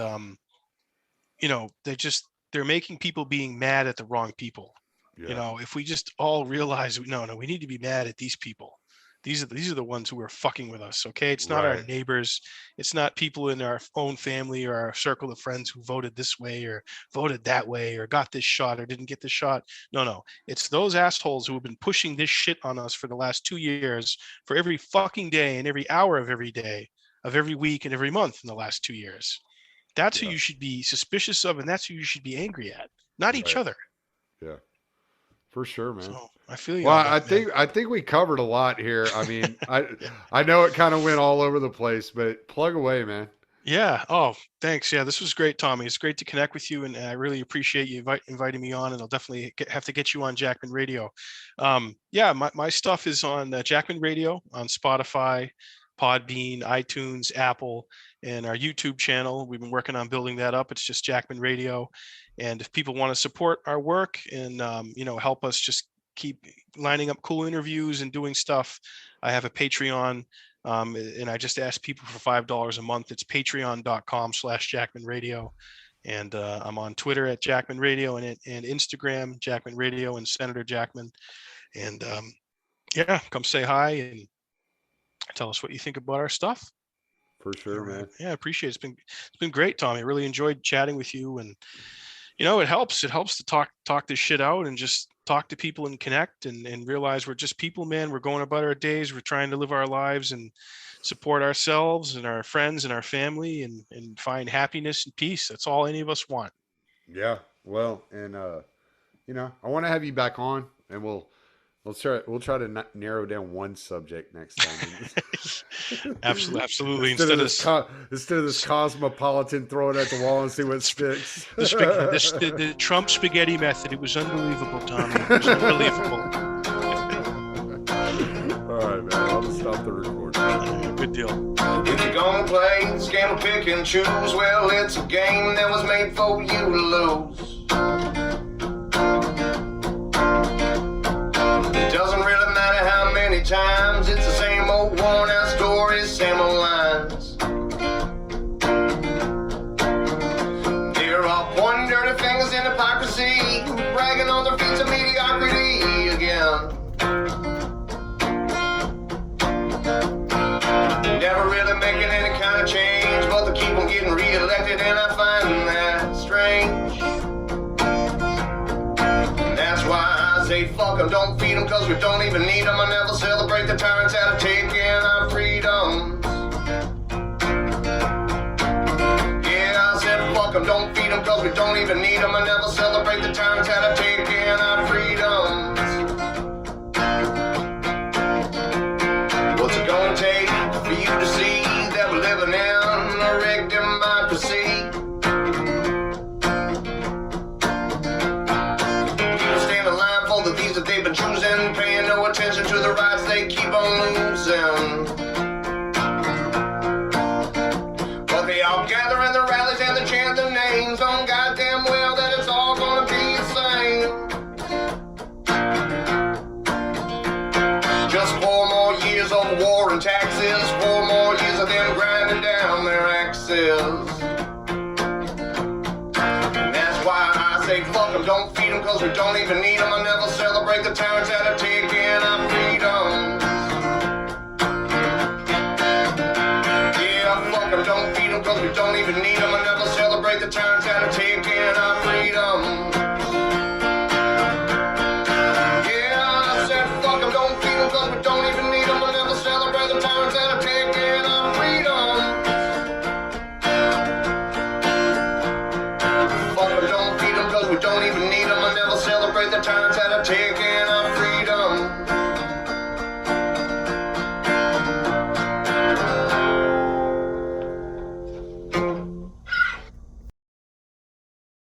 they're making people being mad at the wrong people. Yeah. If we just all realize, no, we need to be mad at these people. These are the ones who are fucking with us. Okay. It's not our neighbors. It's not people in our own family or our circle of friends who voted this way or voted that way or got this shot or didn't get this shot. No. It's those assholes who have been pushing this shit on us for the last 2 years, for every fucking day and every hour of every day, of every week and every month in the last 2 years. That's who you should be suspicious of. And that's who you should be angry at, not each other. Yeah. For sure, man. So, I feel you. Well, I think we covered a lot here. I mean, I know it kind of went all over the place, but plug away, man. Yeah. Oh, thanks. Yeah, this was great, Tommy. It's great to connect with you, and I really appreciate you inviting me on. And I'll definitely have to get you on Jackman Radio. My stuff is on Jackman Radio on Spotify, Podbean, iTunes, Apple, and our YouTube channel. We've been working on building that up. It's just Jackman Radio. And if people want to support our work and help us just keep lining up cool interviews and doing stuff, I have a Patreon, and I just ask people for $5 a month. It's patreon.com/Jackman Radio, and I'm on Twitter at Jackman Radio and Instagram Jackman Radio and Senator Jackman. And come say hi and tell us what you think about our stuff. For sure, man. Yeah, I appreciate it. It's been great, Tommy. I really enjoyed chatting with you, and it helps to talk this shit out and just talk to people and connect and realize we're just people, man. We're going about our days. We're trying to live our lives and support ourselves and our friends and our family and find happiness and peace. That's all any of us want. Yeah. Well, and I want to have you back on, and we'll try to narrow down one subject next time. Absolutely. Instead of this cosmopolitan, throw it at the wall and see what sticks. The Trump spaghetti method. It was unbelievable, Tommy. It was unbelievable. All right, man. I'll just stop the recording. Good deal. If you're gonna play this game of pick and choose, well, it's a game that was made for you to lose. Doesn't really matter how many times, it's the same old worn out stories, same old lines. They're all pointing dirty fingers in hypocrisy, bragging on their feats of mediocrity again. Never really making any kind of change, but they keep on getting re-elected, and I find that strange. That's why I say fuck them, don't feed them, cause we don't even need them. I never celebrate the tyrants out of taking our freedoms. Yeah, I said fuck them, don't feed them, cause we don't even need them. I never celebrate the tyrants out of taking our freedoms. What's it gonna take for you to see that we're living in a rigged democracy? That they've been choosing, paying no attention to the rights they keep on losing. But they all gather in the rallies and they chant their names on goddamn well that it's all gonna be the same. Just 4 more years of war and taxes, 4 more years of them grinding down their axes. And that's why them, don't feed them, cause we don't even need them. I never celebrate the times that are taking our freedom. Yeah, fuck them, don't feed them, cause we don't even need them. I never celebrate the times that are taking our freedom. Yeah, I said fuck them, don't feed them, cause we don't even need them. I never celebrate the times that are taking our freedom. Fuck them, don't feed them, cause we don't even need them. I never celebrate the times that are taking